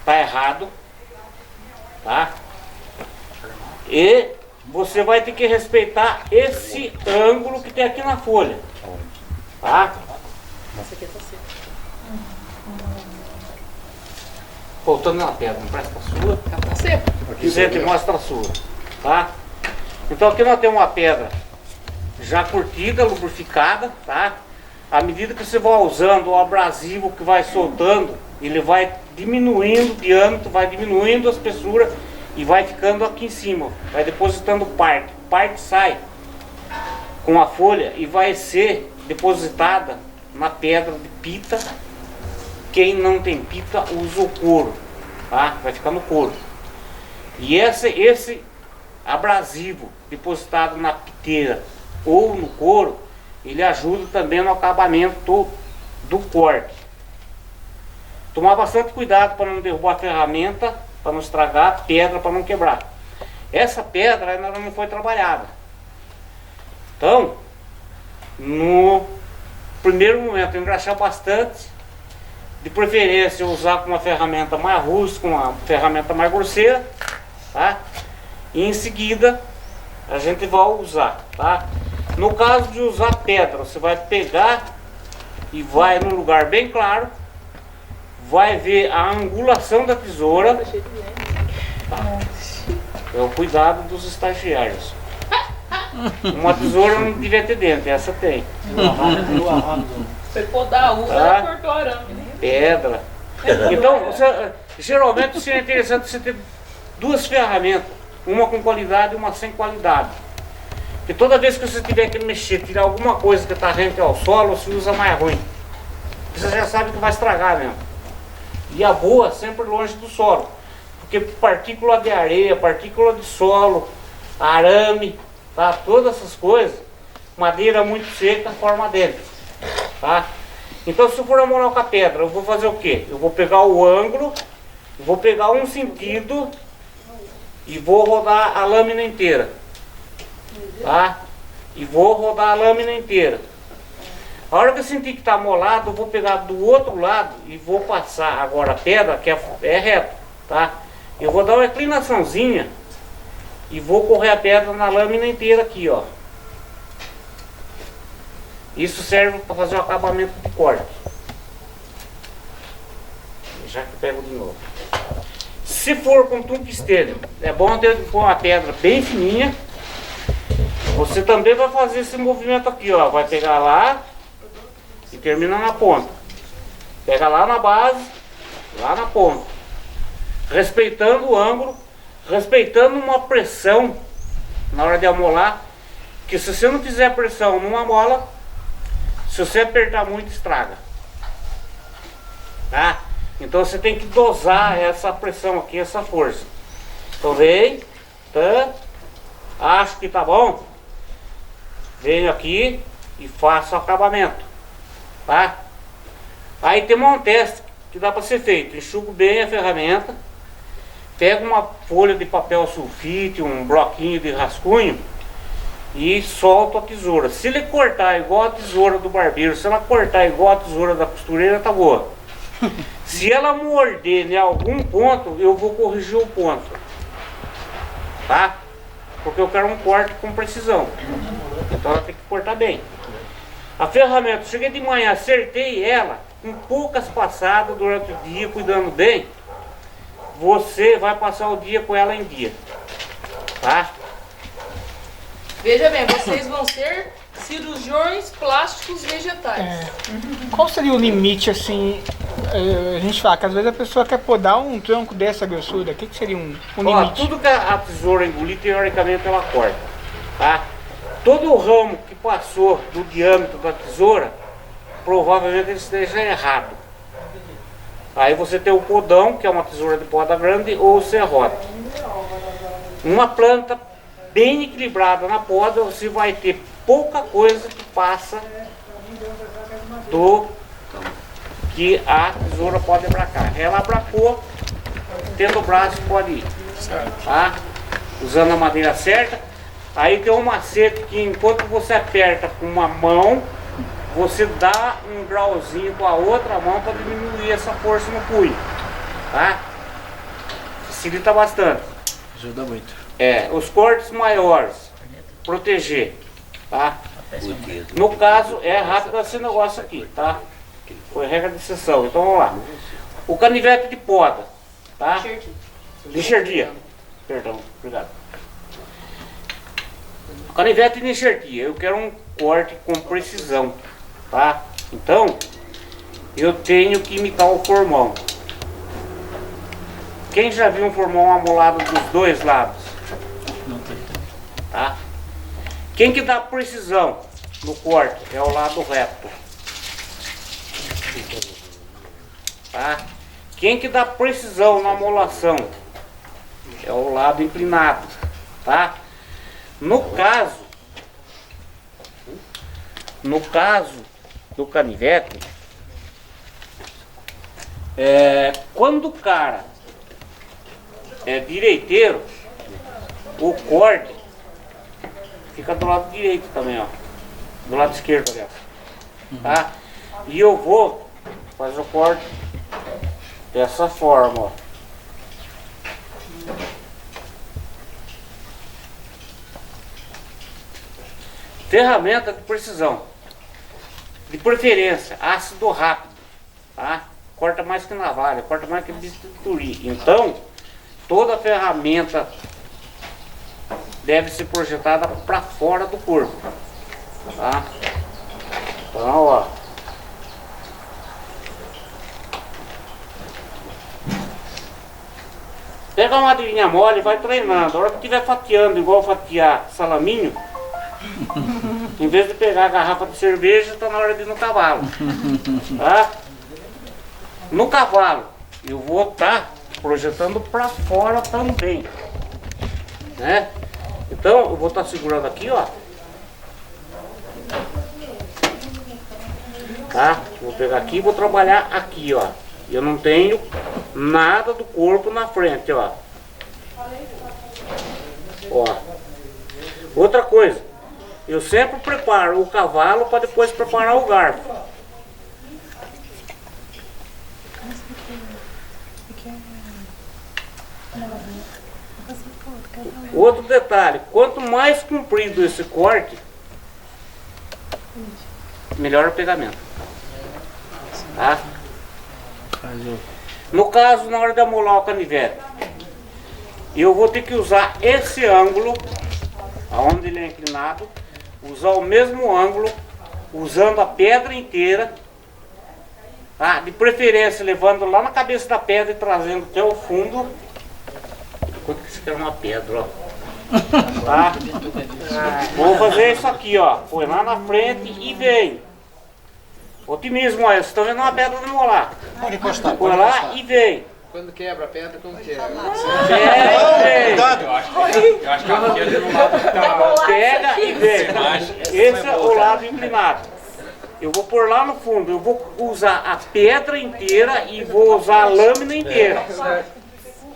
tá errado, tá? E você vai ter que respeitar esse ângulo que tem aqui na folha, tá? Essa aqui tá seca. Voltando na pedra, não presta a sua? Ela tá seca. Gente, mostra a sua, tá? Então aqui nós temos uma pedra já curtida, lubrificada, tá? À medida que você vai usando o abrasivo que vai soltando, ele vai diminuindo o diâmetro, vai diminuindo a espessura e vai ficando aqui em cima, vai depositando parte. Parte sai com a folha e vai ser depositada na pedra de pita. Quem não tem pita usa o couro, tá? Vai ficar no couro. E esse abrasivo depositado na piteira ou no couro, ele ajuda também no acabamento do corte. Tomar bastante cuidado para não derrubar a ferramenta, para não estragar a pedra, para não quebrar. Essa pedra ainda não foi trabalhada. Então, no primeiro momento, engraxar bastante. De preferência, usar com uma ferramenta mais rústica, uma ferramenta mais grosseira, tá? E em seguida, a gente vai usar, tá? No caso de usar pedra, você vai pegar e vai num lugar bem claro, vai ver a angulação da tesoura. Tá? É o cuidado dos estagiários. Uma tesoura não devia ter dente, essa tem. Foi podar a uva, ela cortou arame. Pedra. Então, geralmente seria interessante você ter duas ferramentas, uma com qualidade e uma sem qualidade. Porque toda vez que você tiver que mexer, tirar alguma coisa que está rente ao solo, você usa mais ruim. Você já sabe que vai estragar mesmo. E a boa sempre longe do solo. Porque partícula de areia, partícula de solo, arame, tá? Todas essas coisas, madeira muito seca forma dentro, tá? Então se eu for amolar com a pedra, eu vou fazer o quê? Eu vou pegar o ângulo, vou pegar um sentido e vou rodar a lâmina inteira, tá? E vou rodar a lâmina inteira. A hora que eu sentir que está molado, eu vou pegar do outro lado e vou passar agora a pedra, que é reto, tá? Eu vou dar uma inclinaçãozinha e vou correr a pedra na lâmina inteira aqui, ó. Isso serve para fazer o acabamento de corte. Já que eu pego de novo. Se for com tungstênio, é bom ter uma pedra bem fininha. Você também vai fazer esse movimento aqui, ó. Vai pegar lá e termina na ponta. Pega lá na base, lá na ponta. Respeitando o ângulo, respeitando uma pressão na hora de amolar. Que se você não fizer pressão numa mola, se você apertar muito, estraga. Tá? Então você tem que dosar essa pressão aqui, essa força. Então vem, tá? Acho que tá bom. Venho aqui e faço o acabamento, tá? Aí tem um teste que dá para ser feito. Enxugo bem a ferramenta, pego uma folha de papel sulfite, um bloquinho de rascunho e solto a tesoura. Se ele cortar igual a tesoura do barbeiro, se ela cortar igual a tesoura da costureira, tá boa. Se ela morder em algum ponto, eu vou corrigir o ponto, tá? Porque eu quero um corte com precisão. Então ela tem que cortar bem. A ferramenta, cheguei de manhã, acertei ela, com poucas passadas durante o dia, cuidando bem. Você vai passar o dia com ela em dia, tá? Veja bem, vocês vão ser cirurgiões plásticos vegetais. Qual seria o limite, assim, a gente fala que às vezes a pessoa quer podar um tronco dessa grossura, o que seria um limite? Tudo que a tesoura engolir, teoricamente ela corta, tá? Todo o ramo que passou do diâmetro da tesoura, provavelmente ele esteja errado. Aí você tem o podão, que é uma tesoura de poda grande, ou o serrote. Uma planta bem equilibrada na poda, você vai ter pouca coisa que passa do que a tesoura pode abracar. Ela abracou, tendo o braço pode ir, tá? Usando a madeira certa. Aí tem um macete que enquanto você aperta com uma mão, você dá um grauzinho com a outra mão para diminuir essa força no punho, tá? Facilita bastante. Ajuda muito. Os cortes maiores, proteger, tá? No caso, é rápido esse negócio aqui, tá? Foi regra de exceção. Então vamos lá. O canivete de poda, tá? De enxertia. Perdão, obrigado. O canivete de enxertia, eu quero um corte com precisão, tá? Então, eu tenho que imitar o formão. Quem já viu um formão amolado dos dois lados? Tá? Quem que dá precisão no corte é o lado reto, tá? Quem que dá precisão na amolação é o lado inclinado, tá? No caso do canivete, quando o cara é direiteiro, o corte fica do lado direito também, ó. Do lado esquerdo, aliás. Tá? E eu vou fazer o corte dessa forma, ó. Ferramenta de precisão. De preferência, ácido rápido, tá? Corta mais que navalha, corta mais que bisturi. Então, toda ferramenta deve ser projetada para fora do corpo, tá? Então, ó. Pega uma madeirinha mole e vai treinando. A hora que estiver fatiando, igual fatiar salaminho, em vez de pegar a garrafa de cerveja, está na hora de ir no cavalo, tá? No cavalo, eu vou estar projetando para fora também, né? Então eu vou estar segurando aqui, ó. Tá? Vou pegar aqui e vou trabalhar aqui, ó. Eu não tenho nada do corpo na frente, ó. Ó. Outra coisa, eu sempre preparo o cavalo para depois preparar o garfo. Outro detalhe, quanto mais comprido esse corte, melhor o pegamento. Tá? No caso, na hora de amolar o canivete, eu vou ter que usar esse ângulo, aonde ele é inclinado, usar o mesmo ângulo, usando a pedra inteira, tá? De preferência levando lá na cabeça da pedra e trazendo até o fundo. Quanto que você quer uma pedra, ó? Tá? Vou fazer isso aqui, ó. Põe lá na frente e vem. Otimismo, ó. Vocês estão vendo uma pedra de molar. Pode encostar. Põe lá e vem. Quando quebra a pedra, como que é? Pega e vem. Eu acho que a pedra no lado Pega e vem. Esse é o lado inclinado. Eu vou pôr lá no fundo. Eu vou usar a pedra inteira e vou usar a lâmina inteira.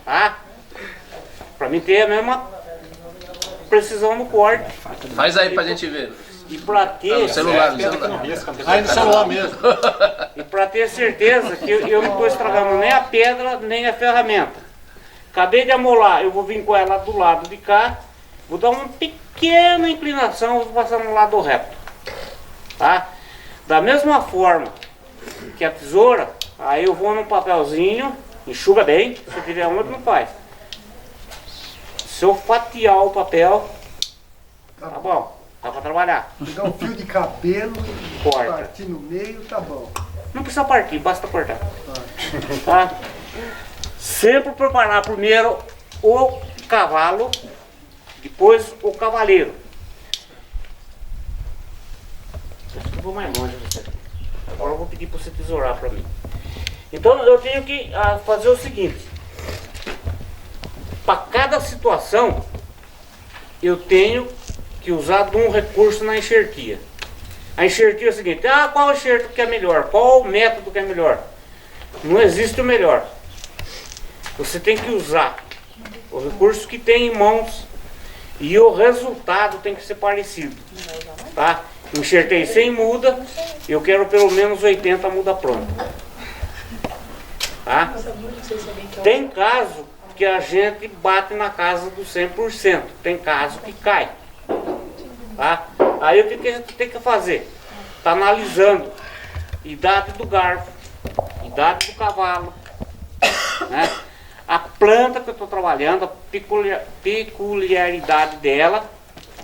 Tá? Pra mim ter a mesma precisão no corte. Faz aí pra gente ver. E pra ter... No celular, no celular. Aí no celular mesmo. E pra ter certeza que eu não estou estragando nem a pedra, nem a ferramenta. Acabei de amolar, eu vou vir com ela do lado de cá, vou dar uma pequena inclinação, vou passar no lado reto. Tá? Da mesma forma que a tesoura, aí eu vou num papelzinho, enxuga bem, se tiver onde não faz. Se eu fatiar o papel, tá bom. Dá pra trabalhar. Pegar um fio de cabelo, corta. Partir no meio, tá bom. Não precisa partir, basta cortar. Tá? Sempre preparar primeiro o cavalo, depois o cavaleiro. Acho que eu vou mais longe. Agora eu vou pedir para você tesourar para mim. Então eu tenho que fazer o seguinte. Para cada situação, eu tenho que usar de um recurso na enxertia. A enxertia é o seguinte, qual enxerto que é melhor? Qual o método que é melhor? Não existe o melhor. Você tem que usar o recurso que tem em mãos e o resultado tem que ser parecido. Tá? Enxertei 100 muda, eu quero pelo menos 80 muda pronta. Tá? Tem caso que a gente bate na casa do 100%, tem caso que cai. Tá? Aí o que a gente tem que fazer? Tá analisando idade do garfo, idade do cavalo, né? A planta que eu estou trabalhando, a peculiaridade dela,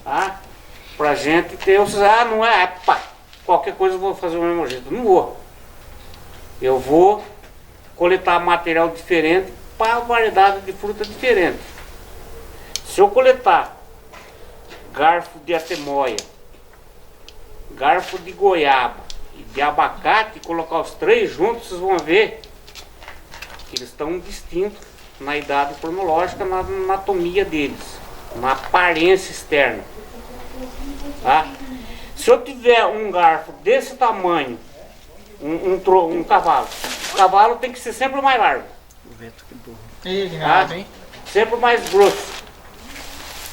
tá? Pra gente ter não é, pá, qualquer coisa eu vou fazer o mesmo jeito. Não vou. Eu vou coletar material diferente para variedade de fruta diferente. Se eu coletar garfo de atemoia, garfo de goiaba e de abacate e colocar os três juntos, vocês vão ver que eles estão distintos na idade cronológica, na anatomia deles, na aparência externa. Tá? Se eu tiver um garfo desse tamanho, um cavalo, o cavalo tem que ser sempre mais largo. O vento que burro. Tá? Sempre mais grosso.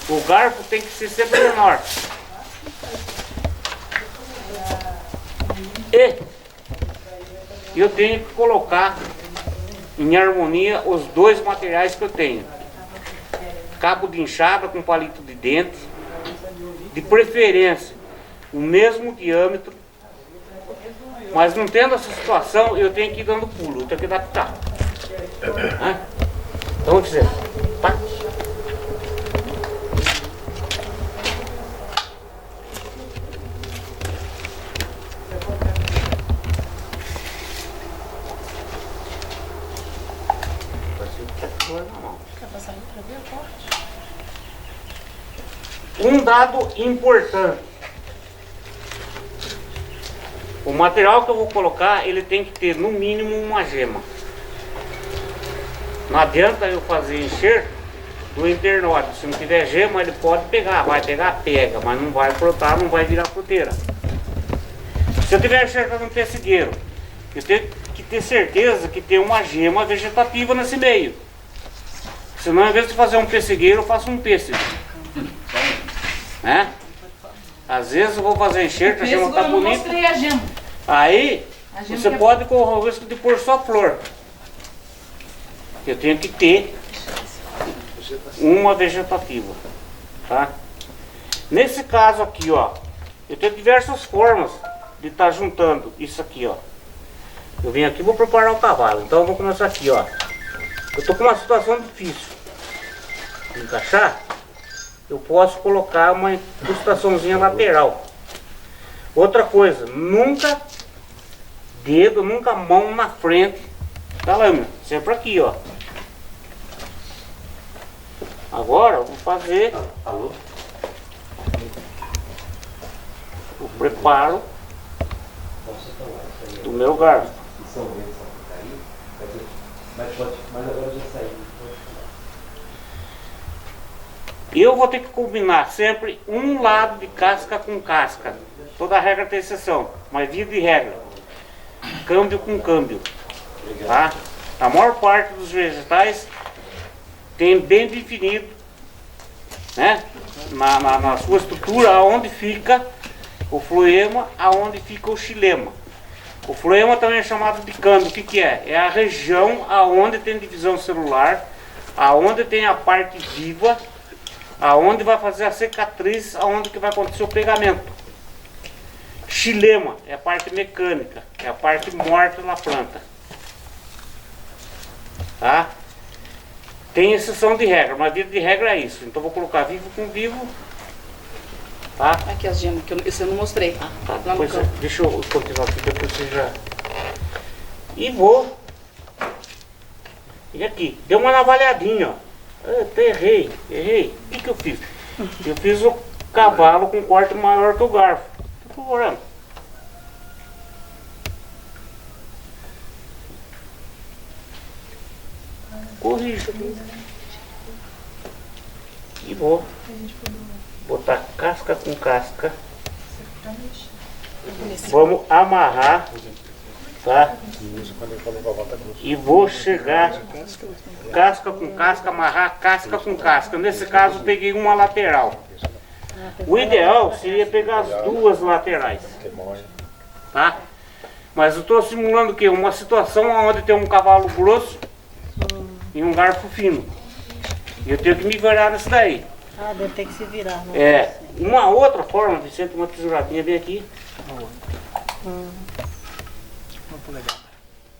O garfo tem que ser sempre menor. E eu tenho que colocar em harmonia os dois materiais que eu tenho. Cabo de enxada com palito de dente, de preferência o mesmo diâmetro, mas não tendo essa situação eu tenho que ir dando pulo, eu tenho que adaptar. Então vamos dizer, tá? Um dado importante. O material que eu vou colocar, ele tem que ter no mínimo uma gema. Não adianta eu fazer enxerto do internode. Se não tiver gema, ele pode pegar, vai pegar, pega, mas não vai brotar, não vai virar fruteira. Se eu tiver enxergando um pessigueiro, eu tenho que ter certeza que tem uma gema vegetativa nesse meio. Senão, ao invés de fazer um pessigueiro, eu faço um pêssego. Né? Às vezes eu vou fazer enxerto, a gema tá bonita. Eu mostrei a gema. Aí, você pode correr o risco de pôr só flor. Eu tenho que ter uma vegetativa, tá? Nesse caso aqui, ó, eu tenho diversas formas de estar juntando isso aqui, ó. Eu venho aqui e vou preparar o cavalo. Então eu vou começar aqui, ó. Eu tô com uma situação difícil de encaixar. Eu posso colocar uma incrustaçãozinha lateral. Outra coisa, nunca dedo, nunca mão na frente da lâmina. Sempre aqui, ó. Agora eu vou fazer o preparo do meu garfo. Eu vou ter que combinar sempre um lado de casca com casca. Toda regra tem exceção, mas via de regra. Câmbio com câmbio. Tá? A maior parte dos vegetais tem bem definido, né, na sua estrutura aonde fica o floema, aonde fica o xilema. O floema também é chamado de câmbio. O que é? É a região aonde tem divisão celular, aonde tem a parte viva, aonde vai fazer a cicatriz, aonde que vai acontecer o pegamento. Xilema é a parte mecânica, é a parte morta da planta. Tá? Tem exceção de regra, mas via de regra é isso. Então vou colocar vivo com vivo. Tá? Aqui as gemas, que eu não mostrei. Tá, depois deixa eu continuar aqui, depois você já... E vou... E aqui, deu uma navalhadinha, ó. Errei. O que eu fiz? Eu fiz o cavalo com corte maior que o garfo. Tô favorável. Corrijo. E vou botar casca com casca. Vamos amarrar, tá? E vou chegar casca com casca, amarrar casca com casca. Nesse caso eu peguei uma lateral. O ideal seria pegar as duas laterais, tá? Mas eu estou simulando o quê? Uma situação onde tem um cavalo grosso e um garfo fino. E eu tenho que me virar nisso daí. Ah, deve ter que se virar. Não uma outra forma, Vicente, uma tesouradinha bem aqui.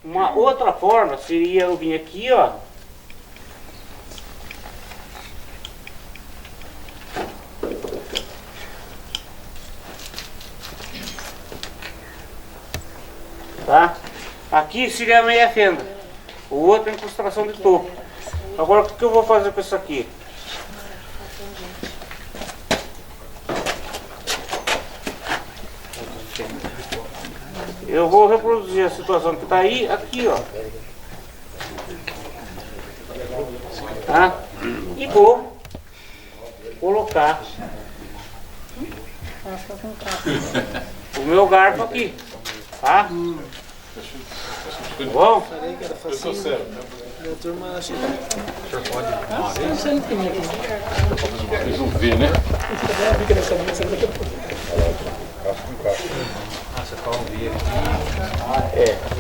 Uma outra forma seria eu vir aqui, ó. Tá? Aqui seria a meia fenda. O outro é incrustação de topo. Agora o que eu vou fazer com isso aqui? Eu vou reproduzir a situação que está aí, aqui, ó. Tá? E vou colocar o meu garfo aqui, tá? Bom? Eu sou sério. Vocês vão ver, né?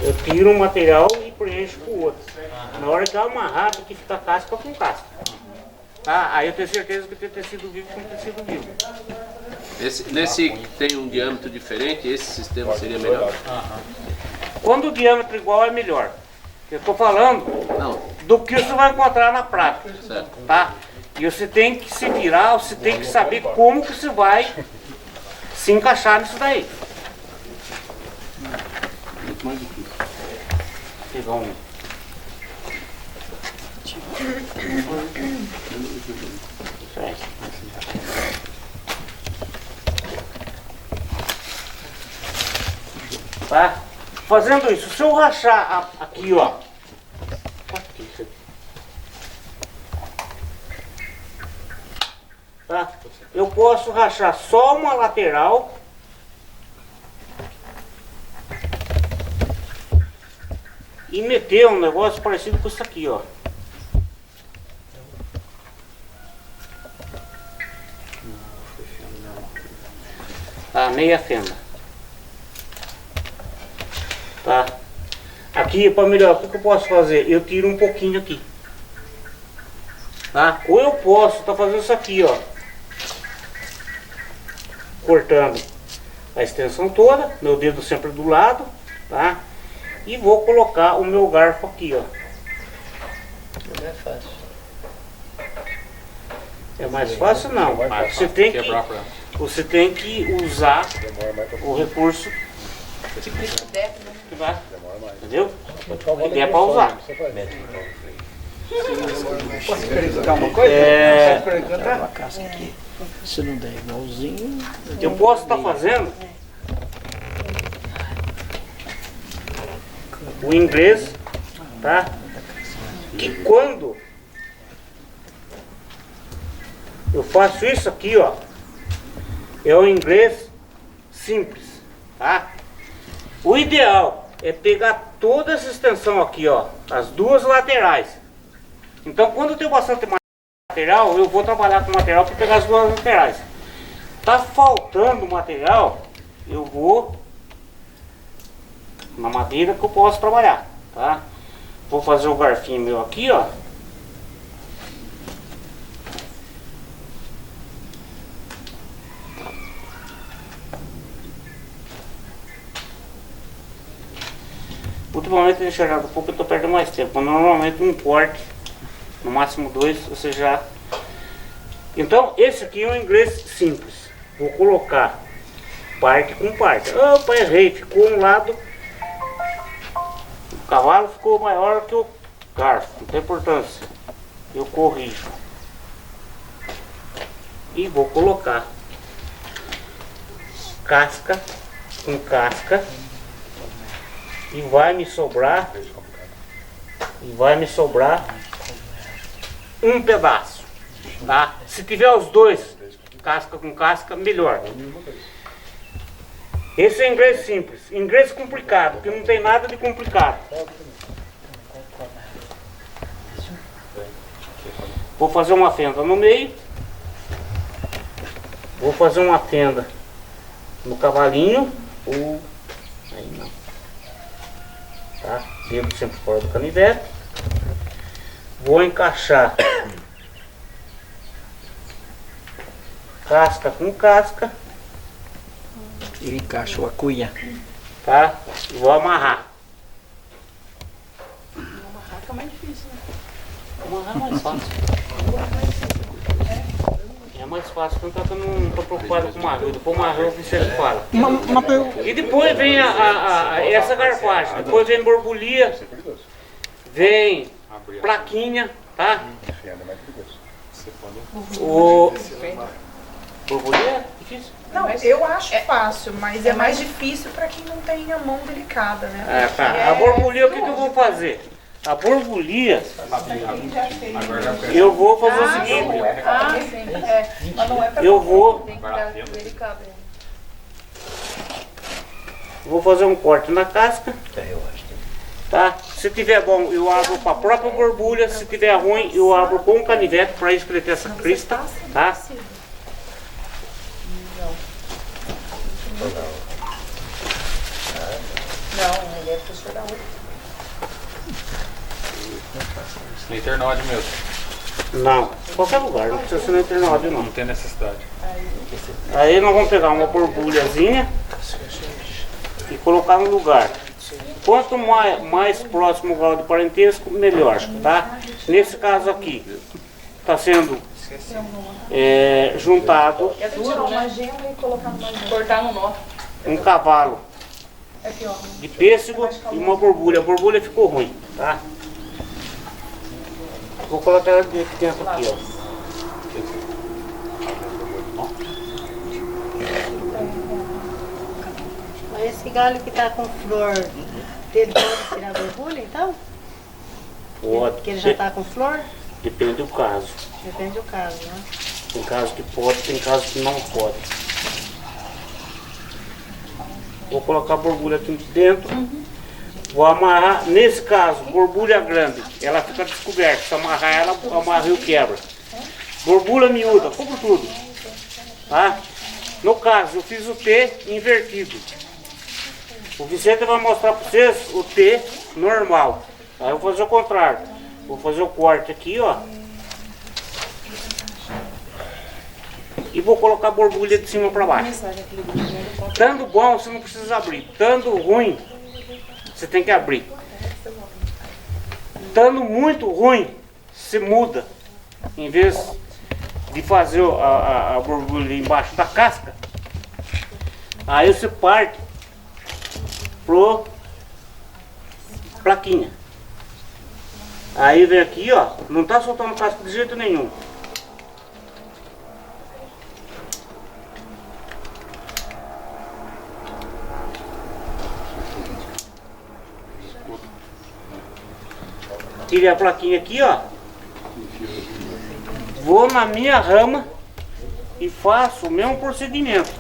Eu tiro um material e preencho com o outro. Na hora que eu amarrar, tem que ficar casca com casca. Tá? Aí eu tenho certeza que tem tecido vivo com tecido vivo. Nesse que tem um diâmetro diferente, esse sistema seria melhor? Quando o diâmetro igual é melhor. Eu estou falando do que você vai encontrar na prática. Certo. Tá? E você tem que se virar, você tem que saber como que você vai se encaixar nisso daí. Muito mais difícil. Pegar um. Tá? Fazendo isso, se eu rachar aqui, ó. tá? Eu posso rachar só uma lateral e meter um negócio parecido com isso aqui, ó. Tá, meia fenda. Tá. Aqui, para melhorar, o que eu posso fazer? Eu tiro um pouquinho aqui. Tá? Ou eu posso estar fazendo isso aqui, ó. Cortando a extensão toda, meu dedo sempre do lado, tá? E vou colocar o meu garfo aqui, ó. Não é fácil. É mais fácil não. Você tem que usar o recurso que vai, entendeu? Que é para usar. Posso perguntar uma coisa? Posso perguntar? Se não der igualzinho... Eu posso estar fazendo o inglês, tá? Que quando eu faço isso aqui, ó, é o inglês simples, tá? O ideal é pegar toda essa extensão aqui, ó, as duas laterais. Então, quando eu tenho bastante material, eu vou trabalhar com material para pegar as duas laterais. Tá faltando material, eu vou na madeira que eu posso trabalhar, tá? Vou fazer o garfinho meu aqui, ó. Ultimamente eu tenho enxergado um pouco, eu tô perdendo mais tempo. Normalmente um corte, no máximo 2, você já... Então, esse aqui é um inglês simples. Vou colocar parte com parte. Opa, errei, ficou um lado. O cavalo ficou maior que o garfo, não tem importância. Eu corrijo. E vou colocar casca com casca. E vai me sobrar um pedaço, tá? Se tiver os dois, casca com casca, melhor. Esse é inglês simples. Inglês complicado, que não tem nada de complicado. Vou fazer uma fenda no meio. Vou fazer uma fenda no cavalinho. Aí não. Tá? Dedo sempre fora do canivete. Vou encaixar casca com casca. Ele encaixou a cunha. Tá? E vou amarrar. Amarrar fica mais difícil, né? Amarrar é mais fácil. É mais fácil, tanto que eu não tô preocupado com amarrar. Depois amarrar o Vicente fala. E depois vem essa garfagem. Depois vem borbulha. Vem plaquinha, tá? O borbulha é difícil? Não, eu acho fácil, mas é mais difícil para quem não tem a mão delicada, né? É, tá. A borbulha, o que eu vou fazer? A borbulha, eu vou fazer o seguinte. Ah, sim. É, mas não é pra Eu vou fazer um corte na casca. Tá? Se tiver bom, eu abro para a própria borbulha. Se tiver ruim, eu abro com um canivete para isso que ele tem essa crista. Tá? Não, ele é professor da outra. Na Internode mesmo. Não, qualquer lugar, não precisa ser na Internode não. Não tem necessidade. Aí nós vamos pegar uma borbulhazinha e colocar no lugar. Quanto mais próximo o grau de parentesco, melhor, tá? Nesse caso aqui, está sendo juntado Cortar no nó. um cavalo de pêssego e uma borbulha. A borbulha ficou ruim, tá? Vou colocar ela dentro aqui, ó. Mas esse galho que tá com flor, ele pode tirar a borbulha então? Pode. Porque ele já tá com flor? Depende do caso. Depende do caso, né? Tem casos que pode, tem casos que não pode. Vou colocar a borbulha aqui dentro. Vou amarrar, nesse caso, borbulha grande, ela fica descoberta. Se amarrar ela, amarra e quebra. Borbulha miúda, cubro tudo. Tá? No caso, eu fiz o T invertido. O Vicente vai mostrar para vocês o T normal. Aí eu vou fazer o contrário. Vou fazer o corte aqui, ó. E vou colocar a borbulha de cima para baixo. Estando bom, você não precisa abrir. Estando ruim, você tem que abrir. Estando muito ruim, você muda. Em vez de fazer a borbulha embaixo da casca, aí você parte pro plaquinha. Aí vem aqui, ó, não tá soltando casca de jeito nenhum. Tirei a plaquinha aqui, ó. Vou na minha rama e faço o mesmo procedimento.